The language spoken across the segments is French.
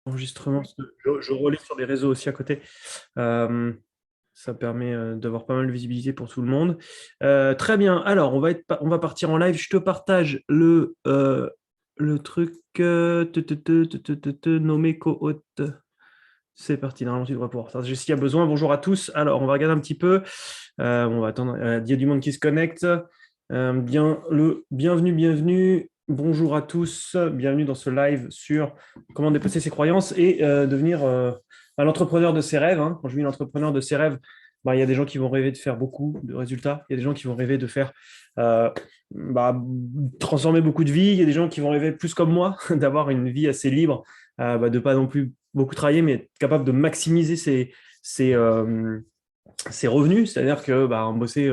enregistrement. Je relis sur les réseaux aussi à côté. Euh, Ça permet d'avoir pas mal de visibilité pour tout le monde. Très bien. Alors, on va partir en live. Je te partage le truc nommé co-hôte. C'est parti. Normalement, tu devrais pouvoir faire. S'il y a besoin. Bonjour à tous. Alors, on va regarder un petit peu. On va attendre. Il y a du monde qui se connecte. Bienvenue. Bonjour à tous. Bienvenue dans ce live sur comment dépasser ses croyances et devenir l'entrepreneur de ses rêves. Hein. Quand je dis l'entrepreneur de ses rêves, il y a des gens qui vont rêver de faire beaucoup de résultats. Il y a des gens qui vont rêver de faire euh, transformer beaucoup de vies. Il y a des gens qui vont rêver plus comme moi, d'avoir une vie assez libre, de pas non plus beaucoup travailler, mais être capable de maximiser ses revenus. C'est-à-dire que bosser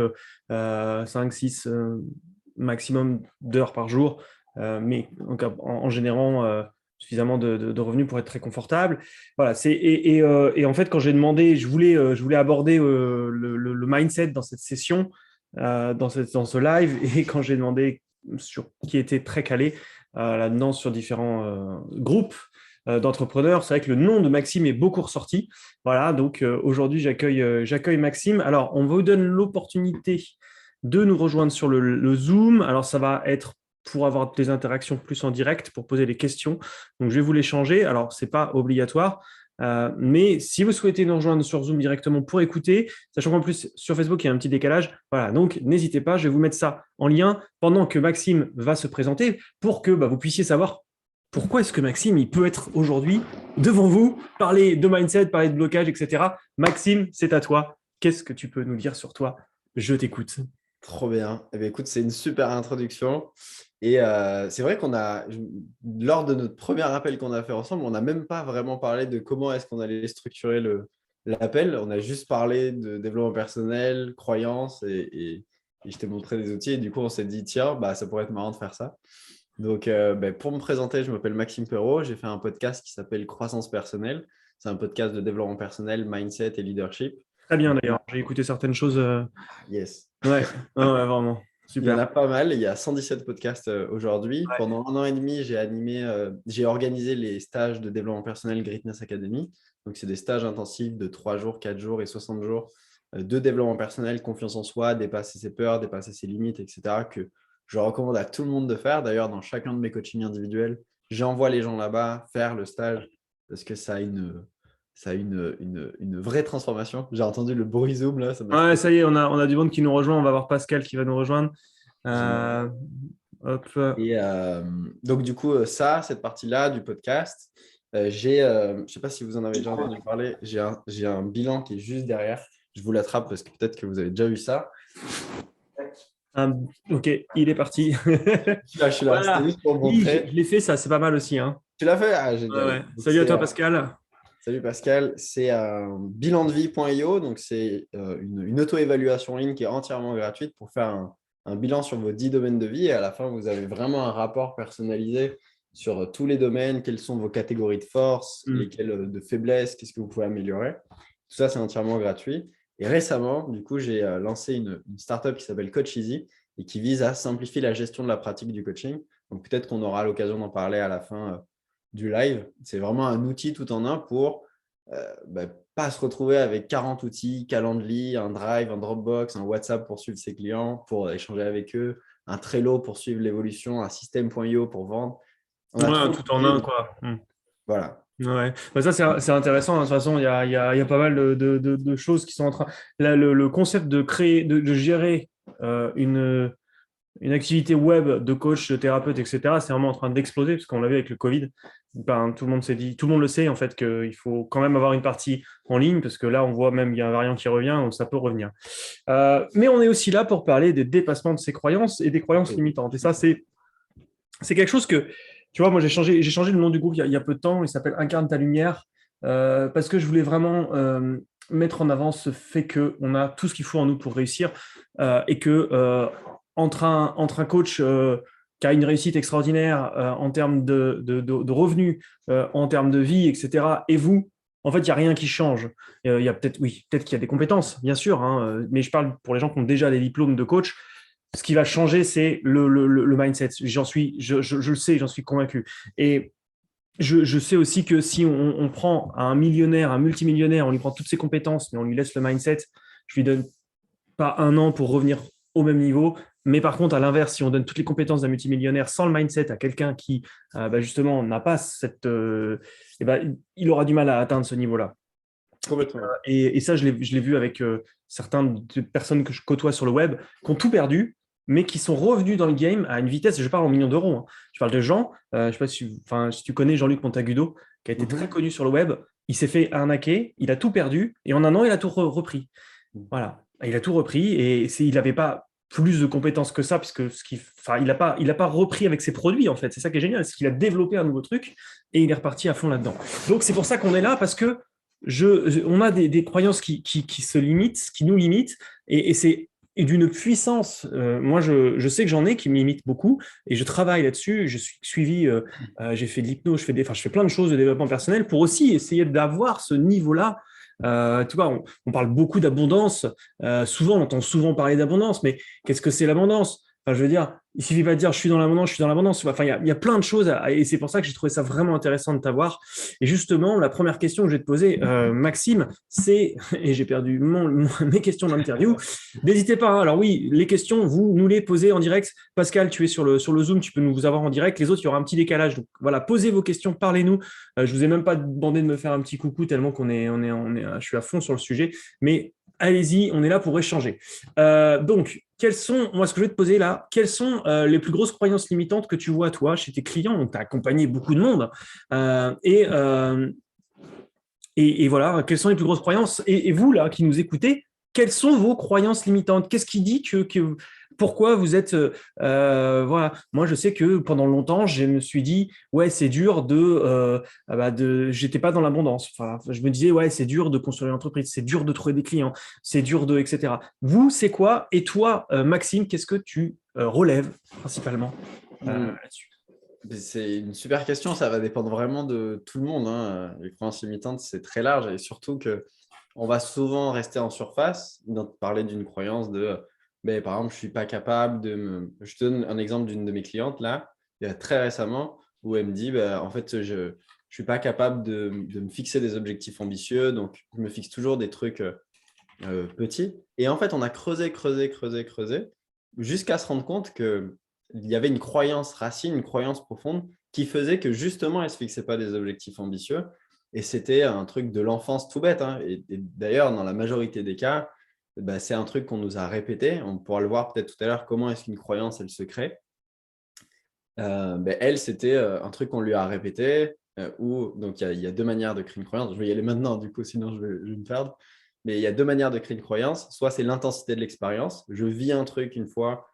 5, 6 maximum d'heures par jour, mais en générant suffisamment de revenus pour être très confortable. Voilà, et en fait, quand j'ai demandé, je voulais aborder le mindset dans cette session, dans ce live, et quand j'ai demandé sur qui était très calé là-dedans sur différents groupes d'entrepreneurs, c'est vrai que le nom de Maxime est beaucoup ressorti. Voilà, donc aujourd'hui, j'accueille Maxime. Alors, on vous donne l'opportunité de nous rejoindre sur le Zoom. Alors, ça va être pour avoir des interactions plus en direct, pour poser des questions. Donc, je vais vous les changer. Alors, ce n'est pas obligatoire. Mais si vous souhaitez nous rejoindre sur Zoom directement pour écouter, sachant qu'en plus sur Facebook il y a un petit décalage, voilà, donc n'hésitez pas, je vais vous mettre ça en lien pendant que Maxime va se présenter pour que vous puissiez savoir pourquoi est-ce que Maxime il peut être aujourd'hui devant vous, parler de mindset, parler de blocage, etc. Maxime, c'est à toi. Qu'est-ce que tu peux nous dire sur toi? Je t'écoute. Trop bien. Eh bien, écoute, c'est une super introduction. Et c'est vrai lors de notre premier appel qu'on a fait ensemble, on n'a même pas vraiment parlé de comment est-ce qu'on allait structurer l'appel. On a juste parlé de développement personnel, croyances et je t'ai montré des outils. Et du coup, on s'est dit, tiens, ça pourrait être marrant de faire ça. Donc, pour me présenter, je m'appelle Maxime Perrault. J'ai fait un podcast qui s'appelle Croissance personnelle. C'est un podcast de développement personnel, mindset et leadership. Très bien d'ailleurs, j'ai écouté certaines choses. Yes. Ouais, ouais, vraiment, Il y en super. a pas mal. Il y a 117 podcasts aujourd'hui. Ouais. Pendant 1 an et demi, j'ai organisé les stages de développement personnel Greatness Academy. Donc, c'est des stages intensifs de 3 jours, 4 jours et 60 jours de développement personnel, confiance en soi, dépasser ses peurs, dépasser ses limites, etc. que je recommande à tout le monde de faire. D'ailleurs, dans chacun de mes coachings individuels, j'envoie les gens là-bas faire le stage parce que ça a une vraie transformation. J'ai entendu le bruit Zoom là, ça m'a Ouais, fait ça y est, on a du monde qui nous rejoint. On va voir Pascal qui va nous rejoindre. génial. Euh, hop. Et donc, du coup, cette partie-là du podcast, je ne sais pas si vous en avez déjà entendu parler, j'ai un bilan qui est juste derrière. Je vous l'attrape parce que peut-être que vous avez déjà vu ça. Ah, ok, il est parti. Je suis là. C'était Voilà. juste pour Oui, montrer. je l'ai fait, ça, c'est pas mal aussi. Hein. Tu l'as fait? Ah, Ouais, génial. ouais. Donc, Salut à toi, Pascal. salut Pascal. C'est un bilandevie.io. Donc, c'est une auto-évaluation en ligne qui est entièrement gratuite pour faire un bilan sur vos 10 domaines de vie. Et à la fin, vous avez vraiment un rapport personnalisé sur tous les domaines, quelles sont vos catégories de force, lesquelles de faiblesse, qu'est-ce que vous pouvez améliorer. Tout ça, c'est entièrement gratuit. Et récemment, du coup, j'ai lancé une startup qui s'appelle Coach Easy et qui vise à simplifier la gestion de la pratique du coaching. Donc, peut-être qu'on aura l'occasion d'en parler à la fin du live. C'est vraiment un outil tout en un pour pas se retrouver avec 40 outils, Calendly, un Drive, un Dropbox, un WhatsApp pour suivre ses clients, pour échanger avec eux, un Trello pour suivre l'évolution, un System.io pour vendre. On a Ouais, trop tout en un, d'outils. quoi. Voilà. Ouais. Ça, c'est intéressant. Hein. De toute façon, il y a pas mal de choses qui sont en train. Là, le concept de créer, de gérer une activité web de coach, de thérapeute, etc., c'est vraiment en train d'exploser, parce qu'on l'a vu avec le Covid. Tout le monde s'est dit, tout le monde le sait, en fait, qu'il faut quand même avoir une partie en ligne, parce que là, on voit même qu'il y a un variant qui revient, donc ça peut revenir. Mais on est aussi là pour parler des dépassements de ses croyances et des croyances limitantes. Et ça, c'est quelque chose que, tu vois, moi, j'ai changé le nom du groupe il y a peu de temps, il s'appelle Incarne ta lumière, parce que je voulais vraiment mettre en avant ce fait qu'on a tout ce qu'il faut en nous pour réussir, et que entre un coach qui a une réussite extraordinaire en termes de revenus, en termes de vie, etc., et vous, en fait, il n'y a rien qui change. Il y a peut-être, oui, peut-être qu'il y a des compétences, bien sûr, hein, mais je parle pour les gens qui ont déjà des diplômes de coach. Ce qui va changer, c'est le mindset. Je le sais, j'en suis convaincu. Et je sais aussi que si on prend un millionnaire, un multimillionnaire, on lui prend toutes ses compétences, mais on lui laisse le mindset, je lui donne pas un an pour revenir au même niveau. Mais par contre, à l'inverse, si on donne toutes les compétences d'un multimillionnaire sans le mindset à quelqu'un qui, justement, n'a pas cette. Il aura du mal à atteindre ce niveau-là. Complètement. Et ça, je l'ai vu avec certaines personnes que je côtoie sur le web qui ont tout perdu, mais qui sont revenus dans le game à une vitesse, je parle en millions d'euros, hein. Je parle de gens, je ne sais pas si tu connais Jean-Luc Montagudo, qui a été très Mhm. connu sur le web. Il s'est fait arnaquer, il a tout perdu, et en un an, il a tout repris. Voilà. Il a tout repris, et il n'avait pas plus de compétences que ça, puisque il a pas repris avec ses produits, en fait. C'est ça qui est génial, c'est qu'il a développé un nouveau truc, et il est reparti à fond là-dedans. Donc, c'est pour ça qu'on est là, parce que on a des croyances qui se limitent, qui nous limitent, et c'est d'une puissance. Moi, je sais que j'en ai qui me limitent beaucoup, et je travaille là-dessus. Je suis suivi, j'ai fait de l'hypnose, je fais plein de choses de développement personnel pour aussi essayer d'avoir ce niveau-là. Tu vois, on parle beaucoup d'abondance. Souvent, on entend souvent parler d'abondance, mais qu'est-ce que c'est l'abondance? Enfin, je veux dire, il suffit pas de dire je suis dans l'abondance, je suis dans l'abondance. Enfin, il y a plein de choses, et c'est pour ça que j'ai trouvé ça vraiment intéressant de t'avoir. Et justement, la première question que je vais te poser, Maxime, c'est, et j'ai perdu mes questions d'interview, n'hésitez pas, hein. Alors oui, les questions, vous nous les posez en direct. Pascal, tu es sur le Zoom, tu peux nous avoir en direct. Les autres, il y aura un petit décalage. Donc voilà, posez vos questions, parlez-nous. Je vous ai même pas demandé de me faire un petit coucou tellement je suis à fond sur le sujet. Mais allez-y, on est là pour échanger. Donc, moi, ce que je vais te poser là, quelles sont les plus grosses croyances limitantes que tu vois, toi, chez tes clients? On t'a accompagné beaucoup de monde. Euh, et, euh, et voilà, quelles sont les plus grosses croyances? Et vous, là, qui nous écoutez, quelles sont vos croyances limitantes? Qu'est-ce qui dit pourquoi vous êtes voilà, moi je sais que pendant longtemps je me suis dit ouais c'est dur j'étais pas dans l'abondance. Enfin, je me disais ouais c'est dur de construire une entreprise, c'est dur de trouver des clients, c'est dur de etc. Vous c'est quoi? Et toi Maxime, qu'est-ce que tu relèves principalement Hmm. là-dessus? C'est une super question, ça va dépendre vraiment de tout le monde, hein. Les croyances limitantes, c'est très large et surtout que on va souvent rester en surface, parler d'une croyance de, ben, par exemple, je ne suis pas capable de me… Je te donne un exemple d'une de mes clientes là, il y a très récemment, où elle me dit, ben, en fait, je ne suis pas capable de me fixer des objectifs ambitieux, donc je me fixe toujours des trucs petits. Et en fait, on a creusé, creusé, creusé, creusé, jusqu'à se rendre compte qu'il y avait une croyance racine, une croyance profonde qui faisait que justement, elle ne se fixait pas des objectifs ambitieux. Et c'était un truc de l'enfance tout bête, hein. Et d'ailleurs, dans la majorité des cas, bah, c'est un truc qu'on nous a répété. On pourra le voir peut-être tout à l'heure, comment est-ce qu'une croyance, elle se crée. Elle, c'était un truc qu'on lui a répété. Donc, il y a deux manières de créer une croyance. Je vais y aller maintenant, du coup, sinon je vais me perdre. Mais il y a deux manières de créer une croyance. Soit c'est l'intensité de l'expérience. Je vis un truc une fois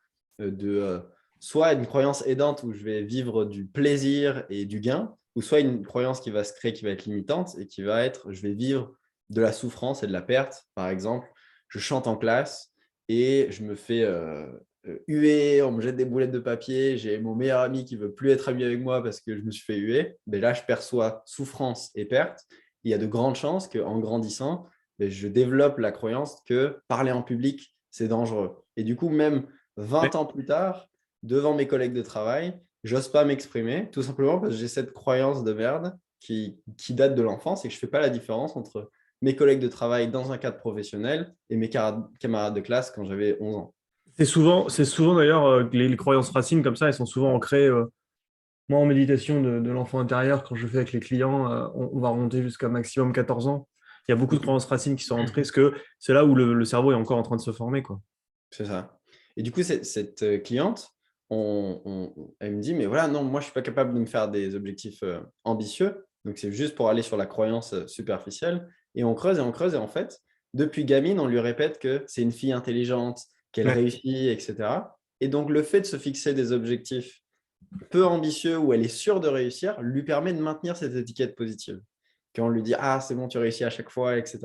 soit une croyance aidante où je vais vivre du plaisir et du gain, ou soit une croyance qui va se créer, qui va être limitante et qui va être, je vais vivre de la souffrance et de la perte. Par exemple, je chante en classe et je me fais huer, on me jette des boulettes de papier, j'ai mon meilleur ami qui veut plus être ami avec moi parce que je me suis fait huer. Mais là, je perçois souffrance et perte. Il y a de grandes chances qu'en grandissant, je développe la croyance que parler en public, c'est dangereux. Et du coup, même 20 ans plus tard, devant mes collègues de travail, j'ose pas m'exprimer, tout simplement parce que j'ai cette croyance de merde qui date de l'enfance et que je ne fais pas la différence entre mes collègues de travail dans un cadre professionnel et mes camarades de classe quand j'avais 11 ans. C'est souvent d'ailleurs que les croyances racines comme ça, elles sont souvent ancrées. Moi, en méditation de l'enfant intérieur, quand je fais avec les clients, on va remonter jusqu'à maximum 14 ans. Il y a beaucoup de croyances racines qui sont entrées, parce que c'est là où le cerveau est encore en train de se former, quoi. C'est ça. Et du coup, cette cliente, elle me dit, mais voilà, non, moi, je ne suis pas capable de me faire des objectifs ambitieux. Donc, c'est juste pour aller sur la croyance superficielle. Et on creuse et on creuse. Et en fait, depuis gamine, on lui répète que c'est une fille intelligente, qu'elle Ouais. réussit, etc. Et donc, le fait de se fixer des objectifs peu ambitieux où elle est sûre de réussir lui permet de maintenir cette étiquette positive. Quand on lui dit, ah, c'est bon, tu réussis à chaque fois, etc.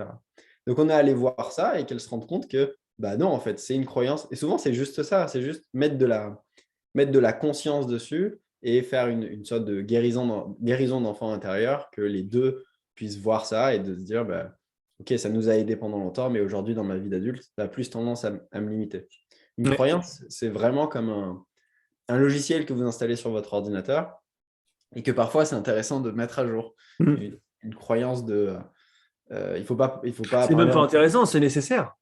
Donc, on est allé voir ça et qu'elle se rende compte que bah non, en fait, c'est une croyance. Et souvent, c'est juste ça, c'est juste mettre de la conscience dessus et faire une sorte de guérison d'enfant intérieur, que les deux puissent voir ça et de se dire, bah, ok, ça nous a aidé pendant longtemps, mais aujourd'hui, dans ma vie d'adulte, ça a plus tendance à me limiter. Une Ouais. croyance, c'est vraiment comme un logiciel que vous installez sur votre ordinateur et que parfois, c'est intéressant de mettre à jour Mm. une croyance de… il faut pas C'est même parler pas en… intéressant, c'est nécessaire.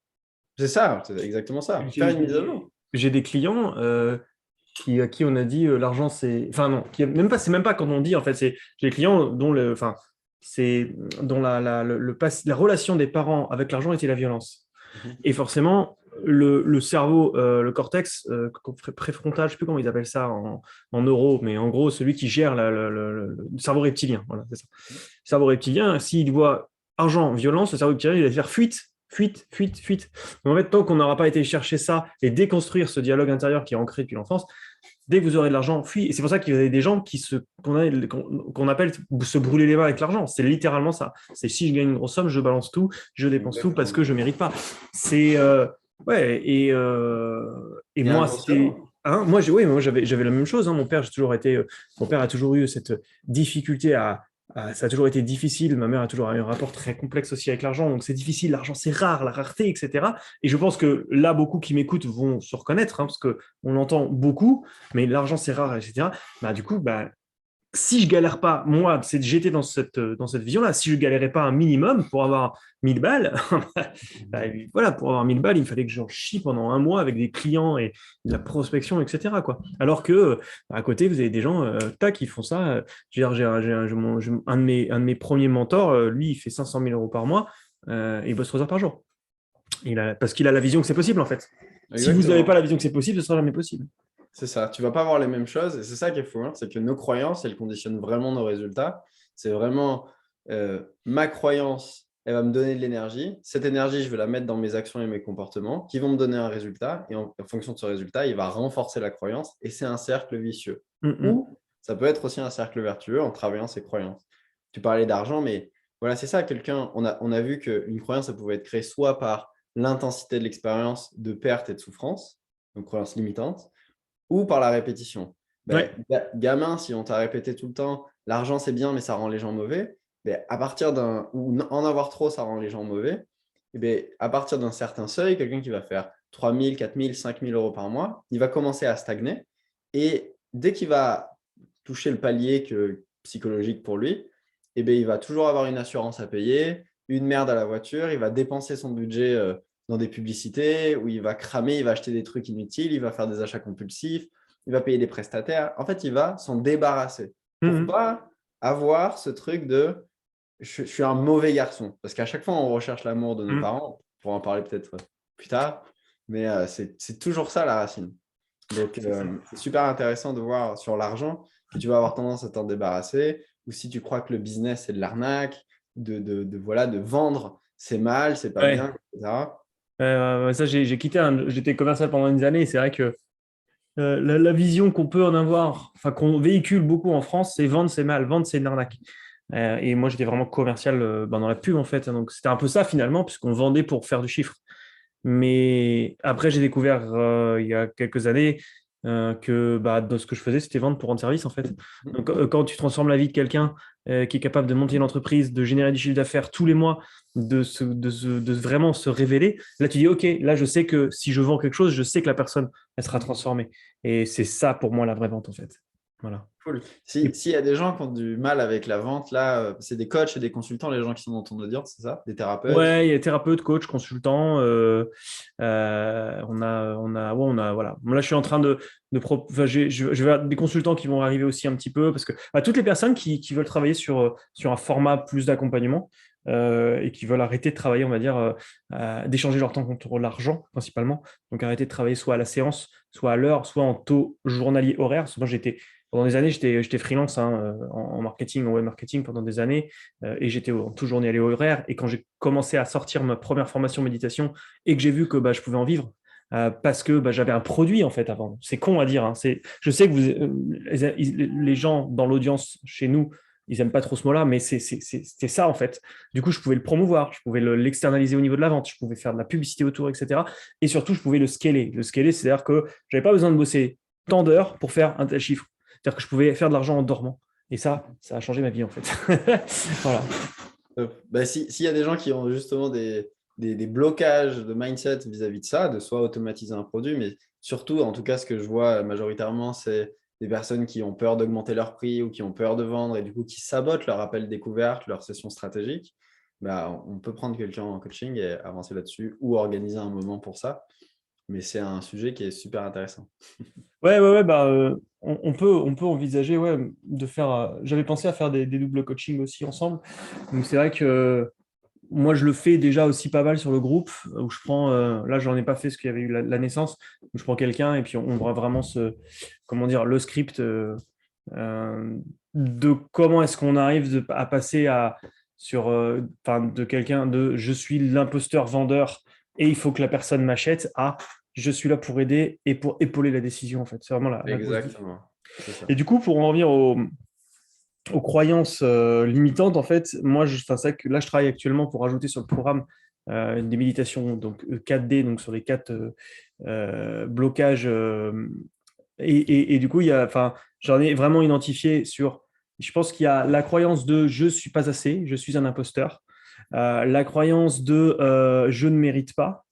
C'est ça, c'est exactement ça. Faire une mise à jour. J'ai des clients à qui on a dit l'argent c'est. Enfin non, même pas, c'est même pas quand on dit en fait, c'est j'ai des clients dont enfin, c'est dont la relation des parents avec l'argent était la violence. Mhm. Et forcément, le cerveau, le cortex préfrontal, je ne sais plus comment ils appellent ça en neuro, mais en gros, celui qui gère le cerveau reptilien. Voilà, c'est ça. Le cerveau reptilien, s'il voit argent, violence, le cerveau reptilien, il va faire fuite, fuite, fuite, fuite. Donc en fait, tant qu'on n'aura pas été chercher ça et déconstruire ce dialogue intérieur qui est ancré depuis l'enfance, dès que vous aurez de l'argent, fuit. Et c'est pour ça qu'il y a des gens qu'on appelle se brûler les mains avec l'argent. C'est littéralement ça. C'est si je gagne une grosse somme, je balance tout, je dépense tout parce Exactement. que je ne mérite pas. C'est ouais. Et Et moi, c'était. inconsciemment. Hein, moi, oui, moi j'avais la même chose. Hein. Mon père a toujours eu cette difficulté ça a toujours été difficile. Ma mère a toujours eu un rapport très complexe aussi avec l'argent. Donc, c'est difficile. L'argent, c'est rare, la rareté, etc. Et je pense que là, beaucoup qui m'écoutent vont se reconnaître hein, parce qu'on l'entend beaucoup, mais l'argent, c'est rare, etc. Bah, du coup, bah, si je galère pas, moi, j'étais dans cette vision-là, si je galérais pas un minimum pour avoir 1000 balles, bah, voilà, pour avoir 1000 balles, il fallait que j'en chie pendant un mois avec des clients et de la prospection, etc. Quoi. Alors que à côté, vous avez des gens, tac, qui font ça. Je veux dire, un de mes premiers mentors, lui, il fait 500 000 euros par mois et il bosse 3 heures par jour. Parce qu'il a la vision que c'est possible, en fait. Si vous n'avez pas Exactement. la vision que c'est possible, ce sera jamais possible. C'est ça. Tu vas pas voir les mêmes choses. Et c'est ça qui est fou, hein. C'est que nos croyances, elles conditionnent vraiment nos résultats. C'est vraiment ma croyance, elle va me donner de l'énergie. Cette énergie, je vais la mettre dans mes actions et mes comportements qui vont me donner un résultat. Et en fonction de ce résultat, il va renforcer la croyance. Et c'est un cercle vicieux. Mm, mm. Ou ça peut être aussi un cercle vertueux en travaillant ses croyances. Tu parlais d'argent, mais voilà, c'est ça. On a vu qu'une croyance, ça pouvait être créée soit par l'intensité de l'expérience de perte et de souffrance, donc croyance limitante, ou par la répétition. Ben, Ouais. gamin, si on t'a répété tout le temps, l'argent c'est bien, mais ça rend les gens mauvais, ben, à partir ou en avoir trop, ça rend les gens mauvais, et ben, à partir d'un certain seuil, quelqu'un qui va faire 3 000, 4 000, 5 000 euros par mois, il va commencer à stagner. Et dès qu'il va toucher le palier psychologique pour lui, et ben, il va toujours avoir une assurance à payer, une merde à la voiture, il va dépenser son budget dans des publicités où il va cramer, il va acheter des trucs inutiles, il va faire des achats compulsifs, il va payer des prestataires. En fait, il va s'en débarrasser Mm, pour mm. pas avoir ce truc de je suis un mauvais garçon. Parce qu'à chaque fois, on recherche l'amour de nos Mm. parents. On pourra en parler peut-être plus tard. Mais c'est toujours ça la racine. Donc, C'est ça. c'est super intéressant de voir sur l'argent que tu vas avoir tendance à t'en débarrasser, ou si tu crois que le business, c'est de l'arnaque, voilà, de vendre, c'est mal, c'est pas Ouais. bien, etc. Ça, j'ai quitté j'étais commercial pendant des années et c'est vrai que la vision qu'on peut en avoir, enfin qu'on véhicule beaucoup en France, c'est vendre, c'est mal, vendre, c'est une arnaque. Et moi, j'étais vraiment commercial dans la pub en fait. Donc, c'était un peu ça finalement, puisqu'on vendait pour faire du chiffre. Mais après, j'ai découvert il y a quelques années que bah, dans ce que je faisais, c'était vendre pour rendre service en fait. Donc, quand tu transformes la vie de quelqu'un qui est capable de monter une entreprise, de générer du chiffre d'affaires tous les mois, de vraiment se révéler, là tu dis, OK, là je sais que si je vends quelque chose, je sais que la personne, elle sera transformée. Et c'est ça pour moi la vraie vente en fait. Voilà. Cool. Et S'il y a des gens qui ont du mal avec la vente, là, c'est des coachs et des consultants, les gens qui sont dans ton audience, c'est ça? Des thérapeutes? ouais, il y a thérapeute, coach, consultant. Voilà. Là, je suis en train enfin, je vais avoir des consultants qui vont arriver aussi un petit peu parce que bah, toutes les personnes qui veulent travailler sur un format plus d'accompagnement et qui veulent arrêter de travailler, on va dire, d'échanger leur temps contre l'argent principalement. Donc, arrêter de travailler soit à la séance, soit à l'heure, soit en taux journalier horaire. Parce que moi, pendant des années, j'étais freelance hein, en marketing, en web marketing pendant des années et j'étais en tout journée horaire. Et quand j'ai commencé à sortir ma première formation méditation et que j'ai vu que bah, je pouvais en vivre, parce que bah, j'avais un produit en fait avant. C'est con à dire. Hein. Je sais que les gens dans l'audience chez nous, ils n'aiment pas trop ce mot-là, mais c'était ça en fait. Du coup, je pouvais le promouvoir, je pouvais l'externaliser au niveau de la vente, je pouvais faire de la publicité autour, etc. Et surtout, je pouvais le scaler. Le scaler, c'est-à-dire que je n'avais pas besoin de bosser tant d'heures pour faire un tel chiffre. C'est-à-dire que je pouvais faire de l'argent en dormant. Et ça a changé ma vie en fait. Voilà. Bah, s'il y a des gens qui ont justement des blocages de mindset vis-à-vis de ça, de soit automatiser un produit, mais surtout, en tout cas, ce que je vois majoritairement, c'est des personnes qui ont peur d'augmenter leur prix ou qui ont peur de vendre et du coup qui sabotent leur appel découverte, leur session stratégique, bah, on peut prendre quelqu'un en coaching et avancer là-dessus ou organiser un moment pour ça. Mais c'est un sujet qui est super intéressant. Ouais, bah, on peut envisager ouais, de faire. J'avais pensé à faire des doubles coachings aussi ensemble. Donc c'est vrai que moi, je le fais déjà aussi pas mal sur le groupe, où je prends, là, j'en ai pas fait parce qu'il y avait eu la naissance, où je prends quelqu'un et puis on voit vraiment comment dire, le script de comment est-ce qu'on arrive à passer enfin, de quelqu'un de je suis l'imposteur vendeur et il faut que la personne m'achète à je suis là pour aider et pour épauler la décision, en fait. C'est vraiment la grosse diff. Exactement, c'est ça. Et du coup, pour en revenir aux croyances limitantes, en fait, moi, enfin, c'est vrai que là, je travaille actuellement pour rajouter sur le programme des méditations, donc 4D, donc sur les 4 blocages. Et du coup, enfin, j'en ai vraiment identifié je pense qu'il y a la croyance de je suis pas assez, je suis un imposteur, la croyance de je ne mérite pas,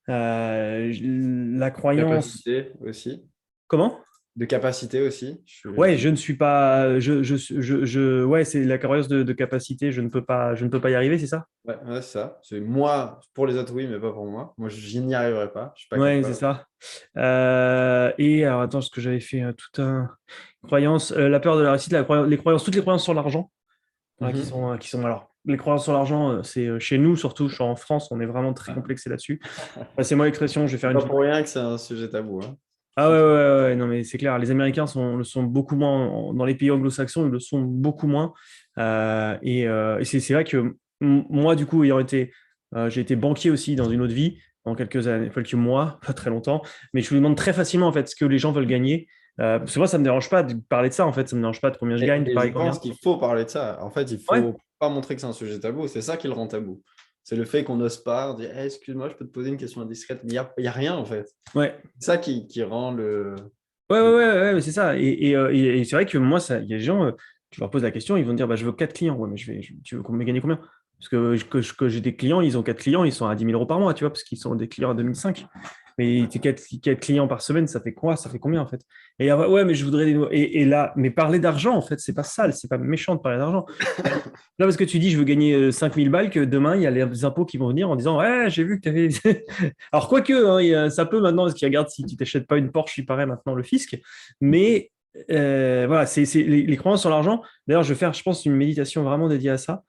la croyance. Capacité aussi. Comment? De capacité aussi. Ouais, je ne suis pas. Ouais, c'est la croyance de capacité. Je ne peux pas y arriver, c'est ça? Ouais, ouais, c'est ça. C'est moi, pour les autres, oui, mais pas pour moi. Moi, je n'y arriverai pas. Je suis pas Ouais, c'est capable. ça. Et alors, attends, ce que j'avais fait tout un croyance, la peur de la réussite, toutes les croyances sur l'argent, voilà, Mhm. qui sont. Alors, les croyances sur l'argent, c'est chez nous, surtout, je suis en France, on est vraiment très Ah. complexé là-dessus. C'est moi l'expression, je vais faire C'est une pas vidéo. pour rien que c'est un sujet tabou, hein. Ah ouais, non, mais c'est clair, les Américains le sont beaucoup moins, dans les pays anglo-saxons, ils le sont beaucoup moins. Et c'est vrai que moi, du coup, j'ai été banquier aussi dans une autre vie, dans quelques années, quelques mois, pas très longtemps, mais je me demande très facilement, en fait, ce que les gens veulent gagner. Parce que moi, ça me dérange pas de parler de ça, en fait, ça me dérange pas de combien je gagne, de Et je parler pense combien. qu'il faut parler de ça. En fait, il Ouais, faut pas montrer que c'est un sujet tabou. C'est ça qui le rend tabou. C'est le fait qu'on n'ose pas dire hey, excuse-moi, je peux te poser une question indiscrète. Mais il y a rien, en fait. ouais. C'est ça qui rend Ouais, le... mais c'est ça. Et c'est vrai que moi, il y a des gens, tu leur poses la question, ils vont te dire, bah, je veux 4 clients. Ouais, mais tu veux me gagner combien? Parce que j'ai des clients, ils ont 4 clients, ils sont à 10 000 euros par mois, tu vois, parce qu'ils sont des clients à 2005. Mais tes 4 clients par semaine, ça fait quoi? Ça fait combien, en fait? Et ouais, mais je voudrais des nouveaux. Et là, mais parler d'argent, en fait, c'est pas sale, c'est pas méchant de parler d'argent. Là, parce que tu dis, je veux gagner 5 000 balles, que demain, il y a les impôts qui vont venir en disant, ouais, j'ai vu que tu avais. Alors, quoique, hein, ça peut maintenant, parce qu'ils regardent si tu t'achètes pas une Porsche, il paraît maintenant le fisc. Mais voilà, c'est les croyances sur l'argent. D'ailleurs, je vais faire, je pense, une méditation vraiment dédiée à ça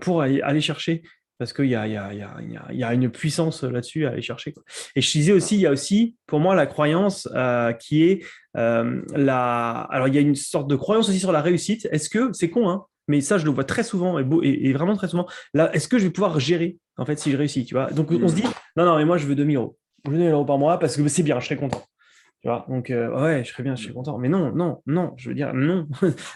pour aller chercher. Parce qu'il y a, il y a, il y a, il y a une puissance là-dessus à aller chercher, quoi. Et je disais aussi, il y a aussi, pour moi, la croyance qui est Alors, il y a une sorte de croyance aussi sur la réussite. Est-ce que, c'est con, hein, mais ça, je le vois très souvent et vraiment très souvent. Là, est-ce que je vais pouvoir gérer, en fait, si je réussis, tu vois? Donc, on se dit, Hmm. non, mais moi, je veux 2 000 euros. Je veux 2 000 euros par mois parce que c'est bien, je serais content. Tu vois? Donc, ouais, je serais bien, je serais content. Mais non, non, non, je veux dire, non,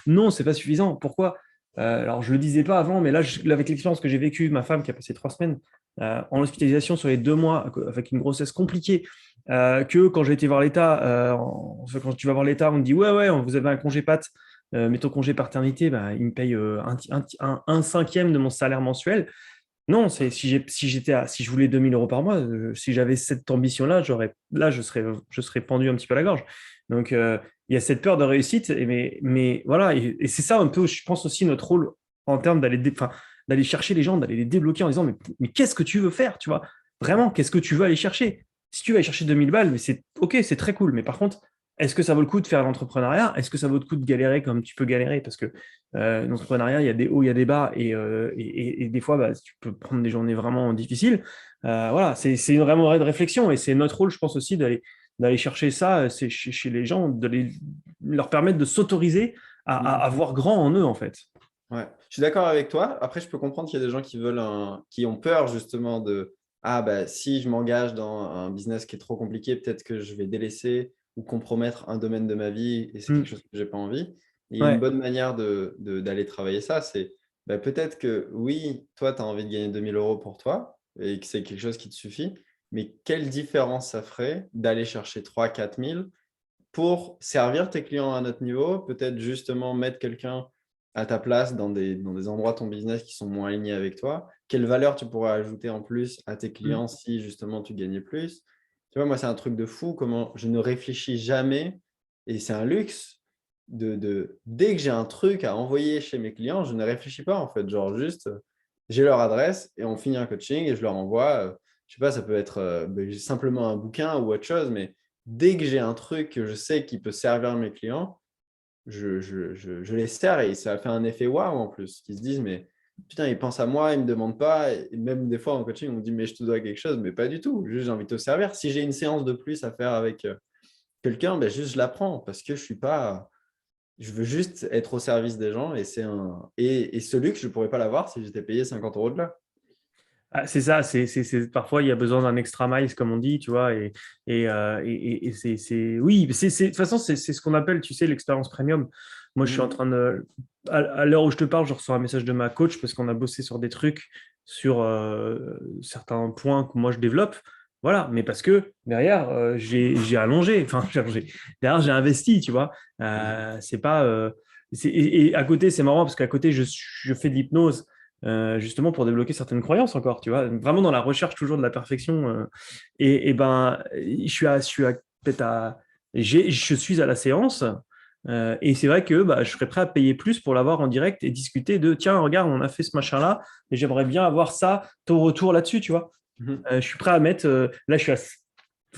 non, c'est pas suffisant. Pourquoi? Alors, je le disais pas avant, mais là, avec l'expérience que j'ai vécue, ma femme qui a passé 3 semaines en hospitalisation sur les 2 mois avec une grossesse compliquée, que quand j'ai été voir l'État, enfin, quand tu vas voir l'État, on te dit ouais, vous avez un congé pat, mais ton congé paternité, bah, il me paye un cinquième de mon salaire mensuel. Non, c'est si je voulais 2 000 euros par mois, si j'avais cette ambition-là, je serais pendu un petit peu à la gorge. Donc, il y a cette peur de réussite, mais voilà, et c'est ça un peu, je pense aussi notre rôle en termes enfin, d'aller chercher les gens, d'aller les débloquer en disant, mais qu'est-ce que tu veux faire, tu vois? Vraiment, qu'est-ce que tu veux aller chercher? Si tu veux aller chercher 2 000 balles, mais c'est ok, c'est très cool, mais par contre, est-ce que ça vaut le coup de faire l'entrepreneuriat? Est-ce que ça vaut le coup de galérer comme tu peux galérer? Parce que l'entrepreneuriat, il y a des hauts, il y a des bas, et des fois, bah, tu peux prendre des journées vraiment difficiles. Voilà, c'est une vraiment vraie réflexion, et c'est notre rôle, je pense aussi, d'aller chercher ça c'est chez les gens, de leur permettre de s'autoriser à voir grand en eux, en fait. Ouais, je suis d'accord avec toi. Après, je peux comprendre qu'il y a des gens qui ont peur justement de ah bah si je m'engage dans un business qui est trop compliqué, peut-être que je vais délaisser ou compromettre un domaine de ma vie et c'est quelque Mm. chose que j'ai pas envie. Et une Ouais. bonne manière d'aller travailler ça, c'est bah, peut-être que oui, toi, tu as envie de gagner 2 000 euros pour toi et que c'est quelque chose qui te suffit, mais quelle différence ça ferait d'aller chercher 3 000 4 000 pour servir tes clients à notre niveau, peut-être justement mettre quelqu'un à ta place dans des endroits de ton business qui sont moins alignés avec toi. Quelle valeur tu pourrais ajouter en plus à tes Mm. clients si justement tu gagnais plus? Tu vois, moi, c'est un truc de fou, comment je ne réfléchis jamais Et c'est un luxe dès que j'ai un truc à envoyer chez mes clients, je ne réfléchis pas en fait. Genre juste, j'ai leur adresse et on finit un coaching et je leur envoie, je sais pas, ça peut être simplement un bouquin ou autre chose, mais dès que j'ai un truc que je sais qui peut servir mes clients, je les sers et ça fait un effet waouh en plus, qui se disent, mais putain, ils pensent à moi, ils ne me demandent pas. Et même des fois en coaching, on me dit, mais je te dois quelque chose, mais pas du tout. Juste, j'ai envie de te servir. Si j'ai une séance de plus à faire avec quelqu'un, ben, juste je la prends parce que je suis pas. Je veux juste être au service des gens et ce luxe, je ne pourrais pas l'avoir si j'étais payé 50 euros de là. Ah, c'est ça, parfois il y a besoin d'un extra miles, comme on dit, tu vois, oui, de toute façon, c'est ce qu'on appelle, tu sais, l'expérience premium. Moi, je suis en train à l'heure où je te parle, je reçois un message de ma coach parce qu'on a bossé sur des trucs, sur certains points que moi je développe, voilà, mais parce que derrière, j'ai allongé, enfin, derrière, j'ai investi, tu vois. C'est pas, et à côté, c'est marrant parce qu'à côté, je fais de l'hypnose justement pour débloquer certaines croyances encore, tu vois, vraiment dans la recherche toujours de la perfection. Et ben, peut-être je suis à la séance. Et c'est vrai que bah, je serais prêt à payer plus pour l'avoir en direct et discuter de tiens, regarde, on a fait ce machin-là et j'aimerais bien avoir ça, ton retour là-dessus, tu vois. Mhm. Je suis prêt à mettre, là, je suis à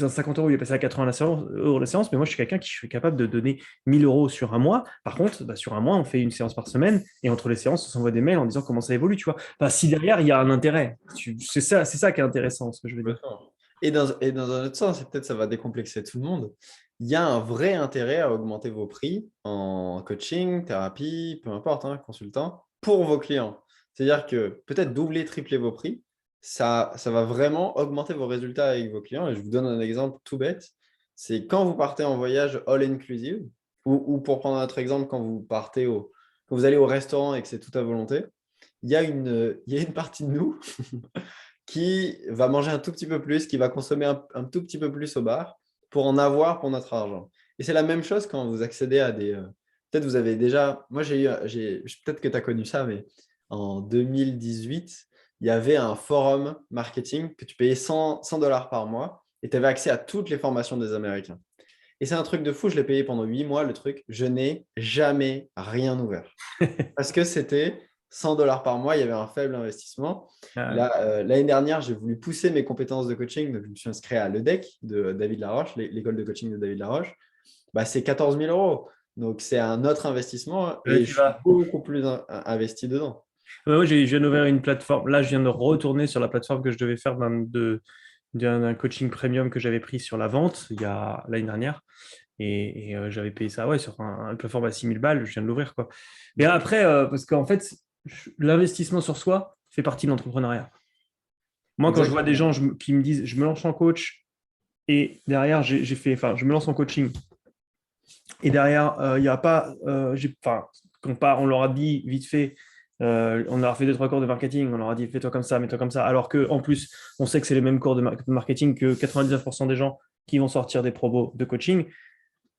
50 euros, il est passé à 80 euros la séance, mais moi, je suis quelqu'un qui suis capable de donner 1000 euros sur un mois. Par contre, bah, sur un mois, on fait une séance par semaine et entre les séances, on s'envoie des mails en disant comment ça évolue, tu vois. Enfin, si derrière, il y a un intérêt, c'est ça qui est intéressant, ce que je veux dire. D'accord. Et dans un autre sens, et peut-être ça va décomplexer tout le monde, il y a un vrai intérêt à augmenter vos prix en coaching, thérapie, peu importe, hein, consultant, pour vos clients. C'est-à-dire que peut-être doubler, tripler vos prix, ça va vraiment augmenter vos résultats avec vos clients. Et je vous donne un exemple tout bête. C'est quand vous partez en voyage all-inclusive, ou pour prendre un autre exemple, quand vous allez au restaurant et que c'est tout à volonté, il y a une partie de nous qui va manger un tout petit peu plus, qui va consommer un tout petit peu plus au bar pour en avoir pour notre argent. Et c'est la même chose quand vous accédez à des... peut-être vous avez déjà... Moi, peut-être que tu as connu ça, mais en 2018, il y avait un forum marketing que tu payais 100 dollars par mois et tu avais accès à toutes les formations des Américains. Et c'est un truc de fou, je l'ai payé pendant 8 mois, le truc. Je n'ai jamais rien ouvert parce que c'était 100 dollars par mois, il y avait un faible investissement. Ah, Là, l'année dernière, j'ai voulu pousser mes compétences de coaching, donc je me suis inscrit à l'EDEC de David Laroche, l'école de coaching de David Laroche. Bah, c'est 14 000 euros. Donc, c'est un autre investissement ouais, et tu je suis vas. beaucoup plus investi dedans. Ouais, moi, je viens d'ouvrir une plateforme. Là, je viens de retourner sur la plateforme que je devais faire d'un coaching premium que j'avais pris sur la vente il y a l'année dernière. Et j'avais payé ça ouais, sur une plateforme à 6000 balles, je viens de l'ouvrir, quoi. Mais après, parce qu'en fait, l'investissement sur soi fait partie de l'entrepreneuriat. Moi, quand je vois des Exactement. gens qui me disent je me lance en coach et derrière, enfin, je me lance en coaching et derrière, il n'y a pas, enfin, on leur a dit vite fait, on leur a fait deux, trois cours de marketing, on leur a dit fais-toi comme ça, mets-toi comme ça, alors qu'en plus, on sait que c'est les mêmes cours de marketing que 99% des gens qui vont sortir des probos de coaching.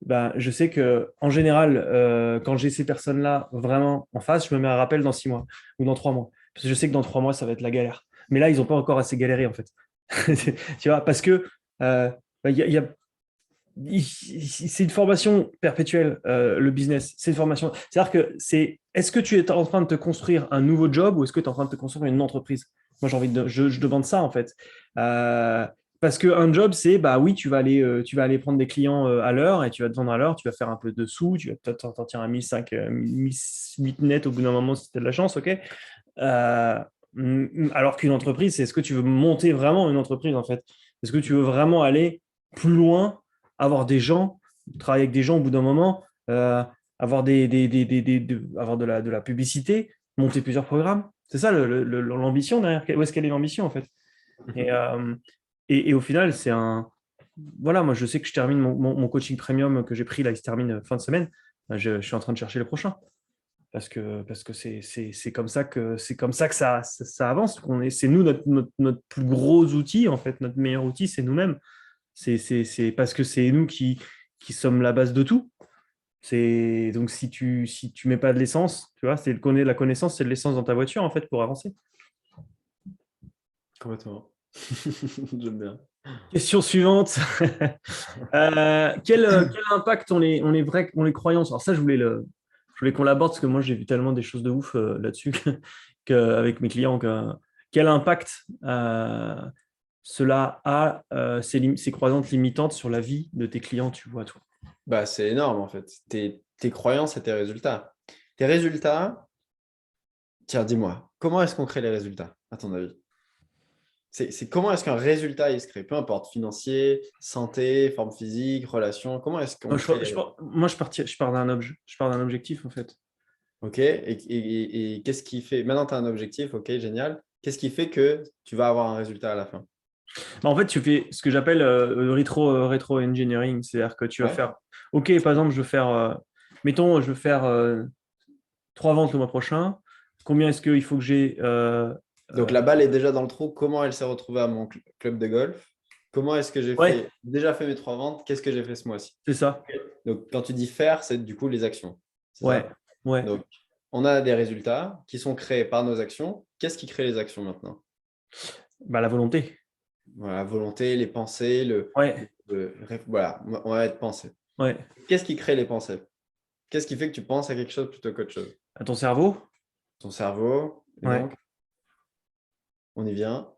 Ben, je sais que en général, quand j'ai ces personnes-là vraiment en face, je me mets un rappel dans 6 mois ou dans 3 mois. Parce que je sais que dans 3 mois, ça va être la galère. Mais là, ils n'ont pas encore assez galéré, en fait. Tu vois, parce que ben, c'est une formation perpétuelle, le business. C'est une formation. C'est-à-dire que est-ce que tu es en train de te construire un nouveau job ou est-ce que tu es en train de te construire une entreprise? Moi, je demande ça, en fait. Euh, Parce qu'un job, c'est, bah oui, tu vas aller prendre des clients à l'heure et tu vas te vendre à l'heure, tu vas faire un peu de sous, tu vas peut-être t'en sortir un 1005, 1008 net au bout d'un moment si tu as de la chance, ok? Euh, alors qu'une entreprise, c'est est-ce que tu veux monter vraiment une entreprise, en fait? Est-ce que tu veux vraiment aller plus loin, avoir des gens, travailler avec des gens au bout d'un moment, avoir avoir de la publicité, monter plusieurs programmes? C'est ça l'ambition derrière. Où est-ce qu'elle est l'ambition, en fait? Et, euh, et au final, c'est un. Voilà, moi, je sais que je termine mon coaching premium que j'ai pris, là, il se termine fin de semaine. Je suis en train de chercher le prochain. Parce que c'est comme ça que ça avance. C'est nous, notre plus gros outil, en fait, notre meilleur outil, c'est nous-mêmes. C'est parce que c'est nous qui sommes la base de tout. Donc, si tu mets pas de l'essence, tu vois, la connaissance, c'est de l'essence dans ta voiture, en fait, pour avancer. Complètement. J'aime bien. Question suivante. Quel impact ont les croyances? Alors ça, je voulais qu'on l'aborde parce que moi, j'ai vu tellement des choses de ouf là-dessus avec mes clients. Quel impact cela a, ces croyances limitantes sur la vie de tes clients, tu vois, toi? Bah, c'est énorme en fait. Tes croyances et tes résultats. Tes résultats, tiens, dis-moi, comment est-ce qu'on crée les résultats, à ton avis? Comment est-ce qu'un résultat il se crée? Peu importe, financier, santé, forme physique, relation, comment est-ce qu'on crée les résultats? Moi, je pars d'un objectif, en fait. Ok, et qu'est-ce qui fait? Maintenant, tu as un objectif, ok, génial. Qu'est-ce qui fait que tu vas avoir un résultat à la fin? Bah, en fait, tu fais ce que j'appelle rétro engineering, c'est-à-dire que tu vas Ouais. faire, OK, par exemple, mettons, je veux faire 3 ventes le mois prochain. Combien est-ce qu'il faut que j'ai Donc la balle est déjà dans le trou. Comment elle s'est retrouvée à mon club de golf? Comment est-ce que Ouais, déjà fait mes 3 ventes? Qu'est-ce que j'ai fait ce mois-ci? c'est ça. Donc quand tu dis faire, c'est du coup les actions. C'est Ouais, ça? ouais. Donc on a des résultats qui sont créés par nos actions. Qu'est-ce qui crée les actions maintenant? Bah, la volonté. Voilà, la volonté, les pensées, Ouais, voilà, on va être pensé. ouais. Qu'est-ce qui crée les pensées? Qu'est-ce qui fait que tu penses à quelque chose plutôt qu'autre chose? À ton cerveau? Ton cerveau, et Ouais. donc on y vient.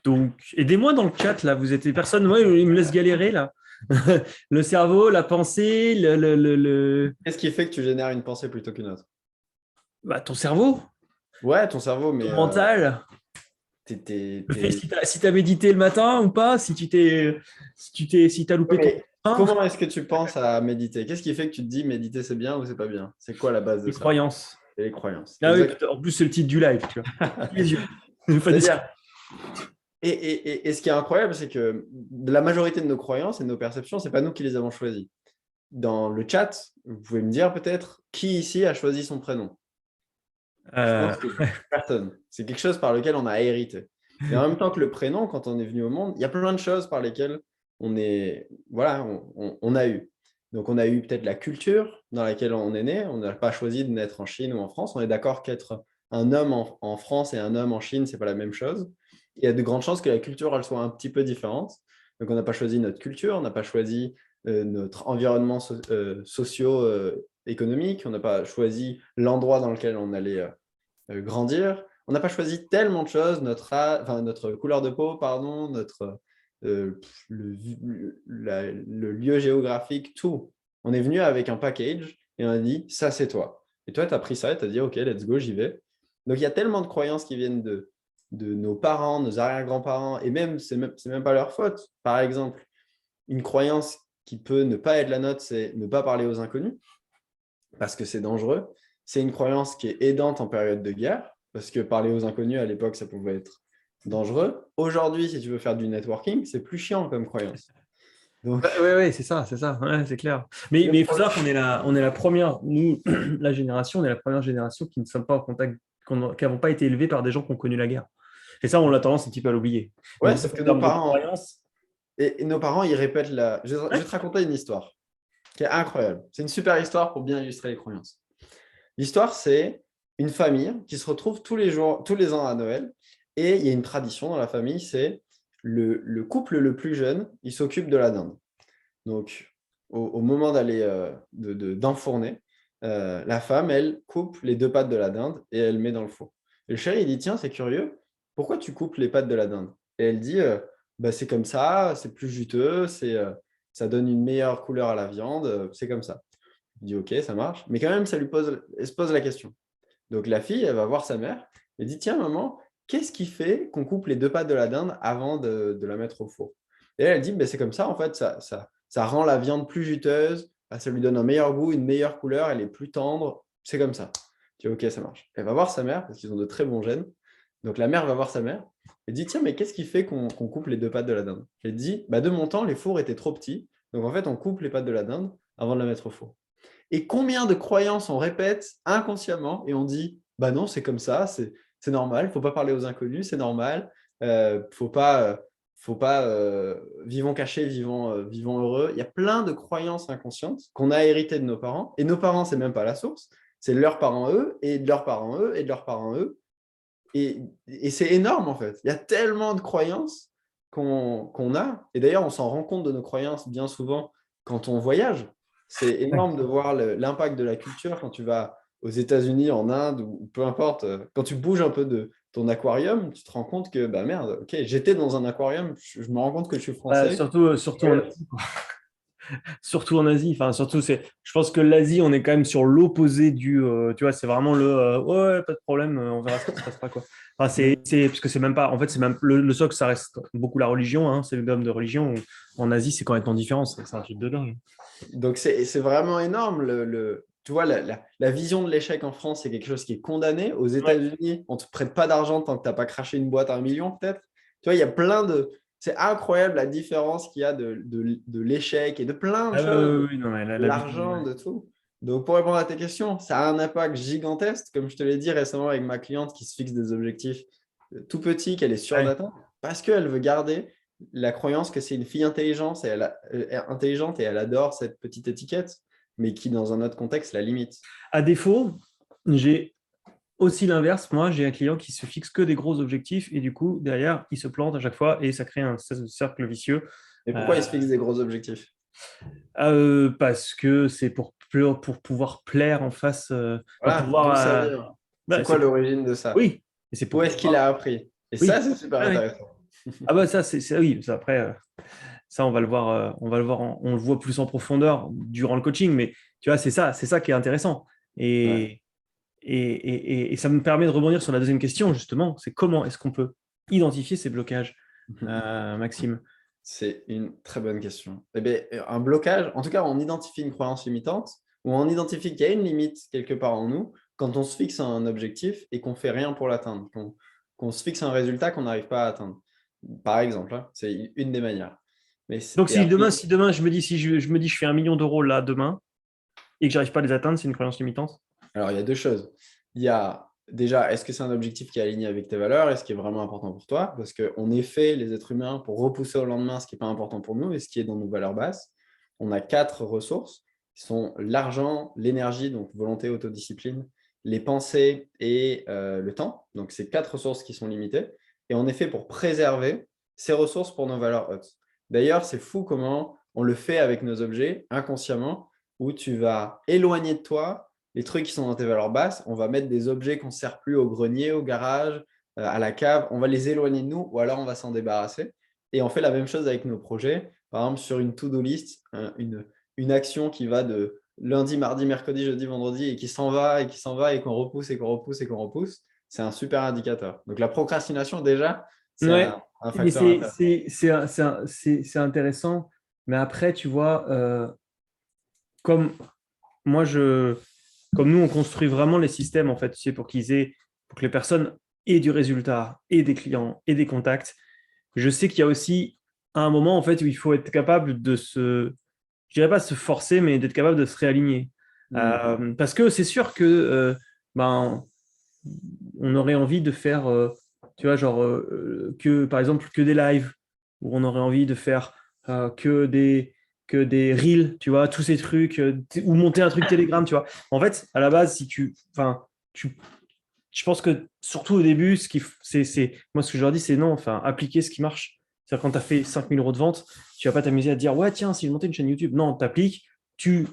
Donc, aidez-moi dans le chat, là. Vous êtes des personnes, ouais, ils me laissent galérer, là. Le cerveau, la pensée, Qu'est-ce qui fait que tu génères une pensée plutôt qu'une autre? Bah, ton cerveau, Ouais, ton cerveau, mais ton mental. t'es, t'es- Le fait t'es- si t'as médité le matin ou pas, si t'as Ouais, loupé ton mais train, comment est-ce que tu penses à méditer? Qu'est-ce qui fait que tu te dis méditer c'est bien ou c'est pas bien? C'est quoi la base de les ça? croyances. C'est les croyances. Ah oui, Exact. putain, en plus, c'est le titre du live, tu vois. Les yeux. Pas discret. C'est-à-dire, et ce qui est incroyable, c'est que la majorité de nos croyances et de nos perceptions, c'est pas nous qui les avons choisies. Dans le chat, vous pouvez me dire peut-être qui ici a choisi son prénom. Je Euh, pense que personne. C'est quelque chose par lequel on a hérité. Et en même temps que le prénom, quand on est venu au monde, il y a plein de choses par lesquelles voilà, on a eu. Donc, on a eu peut-être la culture dans laquelle on est né. On n'a pas choisi de naître en Chine ou en France. On est d'accord qu'être un homme en France et un homme en Chine, c'est pas la même chose. Il y a de grandes chances que la culture, elle soit un petit peu différente. Donc, on n'a pas choisi notre culture, on n'a pas choisi notre environnement socio-économique, on n'a pas choisi l'endroit dans lequel on allait grandir. On n'a pas choisi tellement de choses, notre couleur de peau, pardon, le lieu géographique, tout. On est venu avec un package et on a dit, ça c'est toi. Et toi, tu as pris ça et tu as dit, OK, let's go, j'y vais. Donc, il y a tellement de croyances qui viennent de nos parents, nos arrière-grands-parents, et même, c'est même pas leur faute. Par exemple, une croyance qui peut ne pas être la nôtre, c'est ne pas parler aux inconnus parce que c'est dangereux. C'est une croyance qui est aidante en période de guerre, parce que parler aux inconnus, à l'époque, ça pouvait être dangereux. Aujourd'hui, si tu veux faire du networking, c'est plus chiant comme croyance. Donc, ouais, c'est ça, ouais, c'est clair. Mais le il faut problème, savoir on est la première, nous, la génération, on est la première génération qui ne sommes pas en contact, qui n'avons pas été élevés par des gens qui ont connu la guerre. Et ça, on a tendance un petit peu à l'oublier. ouais, Donc, sauf en que nos termes de parents, croyances, et nos parents, ils répètent je vais ouais, te raconter une histoire qui est incroyable. C'est une super histoire pour bien illustrer les croyances. L'histoire, c'est une famille qui se retrouve tous les jours, tous les ans à Noël, et il y a une tradition dans la famille, c'est le couple le plus jeune, il s'occupe de la dinde. Donc, au moment d'aller d'enfourner, la femme, elle coupe les 2 pattes de la dinde et elle met dans le four. Et le chéri, il dit, tiens, c'est curieux, pourquoi tu coupes les pattes de la dinde? Et elle dit, bah, c'est comme ça, c'est plus juteux, ça donne une meilleure couleur à la viande, c'est comme ça. Il dit, ok, ça marche. Mais quand même, elle se pose la question. Donc la fille, elle va voir sa mère et dit, tiens, maman, qu'est-ce qui fait qu'on coupe les 2 pattes de la dinde avant de la mettre au four? Et elle dit, ben, c'est comme ça, en fait, ça rend la viande plus juteuse, ça lui donne un meilleur goût, une meilleure couleur, elle est plus tendre, c'est comme ça. Je dis, ok, ça marche. Elle va voir sa mère, parce qu'ils ont de très bons gènes. Donc la mère va voir sa mère et dit, tiens, mais qu'est-ce qui fait qu'on coupe les 2 pattes de la dinde? Elle dit, bah, de mon temps, les fours étaient trop petits, donc en fait, on coupe les pattes de la dinde avant de la mettre au four. Et combien de croyances on répète inconsciemment et on dit, bah non, c'est comme ça, c'est normal, il ne faut pas parler aux inconnus, c'est normal, faut pas vivons cachés, vivons heureux. Il y a plein de croyances inconscientes qu'on a héritées de nos parents. Et nos parents, c'est même pas la source, c'est leurs parents eux, et de leurs parents eux, et de leurs parents eux. Et c'est énorme en fait. Il y a tellement de croyances qu'on a, et d'ailleurs, on s'en rend compte de nos croyances bien souvent quand on voyage. C'est Ouais. énorme de voir l'impact de la culture quand tu vas aux États-Unis, en Inde, ou peu importe. Quand tu bouges un peu de ton aquarium, tu te rends compte que, bah merde, ok, j'étais dans un aquarium, je me rends compte que je suis français. Surtout en Asie, quoi. Surtout en Asie. Enfin, surtout, je pense que l'Asie, on est quand même sur l'opposé tu vois, c'est vraiment ouais, pas de problème, on verra ce qui se passera, quoi. Enfin, parce que c'est même pas, en fait, c'est même le socle, ça reste beaucoup la religion, hein, c'est le dogme de religion. En Asie, c'est complètement différent, c'est un truc de dingue. Donc, c'est vraiment énorme. Tu vois, la vision de l'échec en France, c'est quelque chose qui est condamné. Aux Ouais. États-Unis, on ne te prête pas d'argent tant que tu n'as pas craché une boîte à 1 million, peut-être. Tu vois, il y a plein de. C'est incroyable la différence qu'il y a de l'échec et de plein de Ah, choses, oui, oui, non, mais de la vision, l'argent, ouais. de tout. Donc, pour répondre à tes questions, ça a un impact gigantesque. Comme je te l'ai dit récemment avec ma cliente qui se fixe des objectifs tout petits, qu'elle est sûre Ouais. d'atteindre, parce qu'elle veut garder la croyance que c'est une fille intelligente intelligente et elle adore cette petite étiquette, mais qui, dans un autre contexte, la limite. À défaut, j'ai aussi l'inverse. Moi, j'ai un client qui se fixe que des gros objectifs et du coup, derrière, il se plante à chaque fois et ça crée un cercle vicieux. Et pourquoi Euh, il se fixe des gros objectifs? Parce que c'est pour pouvoir plaire en face, enfin, Voilà, d'où ça vient. C'est bah, quoi l'origine de ça? oui, et c'est Où pour est-ce qu'il pouvoir, a appris? Et ça, oui, c'est super ouais, ouais. intéressant. Ah bah ça, oui, ça, après, ça, on va le voir, on le voit plus en profondeur durant le coaching, mais tu vois, c'est ça qui est intéressant. Ouais. Et, et ça me permet de rebondir sur la deuxième question, justement, c'est comment est-ce qu'on peut identifier ces blocages, Maxime? C'est une très bonne question. Eh bien, un blocage, en tout cas, on identifie une croyance limitante ou on identifie qu'il y a une limite quelque part en nous quand on se fixe un objectif et qu'on ne fait rien pour l'atteindre, qu'on se fixe un résultat qu'on n'arrive pas à atteindre. Par exemple, hein, c'est une des manières. Donc Et après, si demain je me dis je me dis je fais 1 million d'euros là demain et que j'arrive pas à les atteindre, c'est une croyance limitante. alors il y a deux choses. Il y a déjà, est-ce que c'est un objectif qui est aligné avec tes valeurs et ce qui est vraiment important pour toi? Parce qu'on est fait, les êtres humains, pour repousser au lendemain ce qui n'est pas important pour nous et ce qui est dans nos valeurs basses. On a 4 ressources qui sont l'argent, l'énergie, donc volonté, autodiscipline, les pensées et le temps. Donc, c'est 4 ressources qui sont limitées. Et on est fait pour préserver ces ressources pour nos valeurs hautes. D'ailleurs, c'est fou comment on le fait avec nos objets inconsciemment, où tu vas éloigner de toi les trucs qui sont dans tes valeurs basses. On va mettre des objets qu'on ne sert plus au grenier, au garage, à la cave. On va les éloigner de nous ou alors on va s'en débarrasser. Et on fait la même chose avec nos projets. Par exemple, sur une to-do list, une action qui va de lundi, mardi, mercredi, jeudi, vendredi et qui s'en va et qui s'en va et qu'on repousse et qu'on repousse et qu'on repousse, c'est un super indicateur. Donc la procrastination, déjà, c'est Ouais, un mais facteur intéressant. c'est intéressant. Mais après, tu vois, comme moi, comme nous, on construit vraiment les systèmes, en fait, tu sais, pour que les personnes aient du résultat, et des clients, et des contacts. Je sais qu'il y a aussi un moment, en fait, où il faut être capable je dirais pas se forcer, mais d'être capable de se réaligner. Hmm. Parce que c'est sûr que, ben, on aurait envie de faire, tu vois, genre, par exemple, que des lives, où on aurait envie de faire que des reels, tu vois, tous ces trucs, ou monter un truc Telegram, tu vois. En fait, à la base, tu, je pense que surtout au début, moi, ce que je leur dis, c'est non, enfin, appliquer ce qui marche. C'est-à-dire, quand tu as fait 5 000 € de vente, tu vas pas t'amuser à te dire, ouais, tiens, si je montais une chaîne YouTube. Non, tu appliques, tu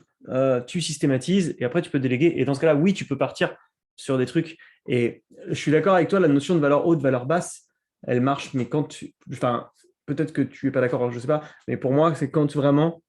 systématises et après, tu peux déléguer. Et dans ce cas-là, oui, tu peux partir sur des trucs. Et je suis d'accord avec toi, la notion de valeur haute, valeur basse, elle marche, mais enfin, peut-être que tu es pas d'accord, je sais pas, mais pour moi, c'est quand vraiment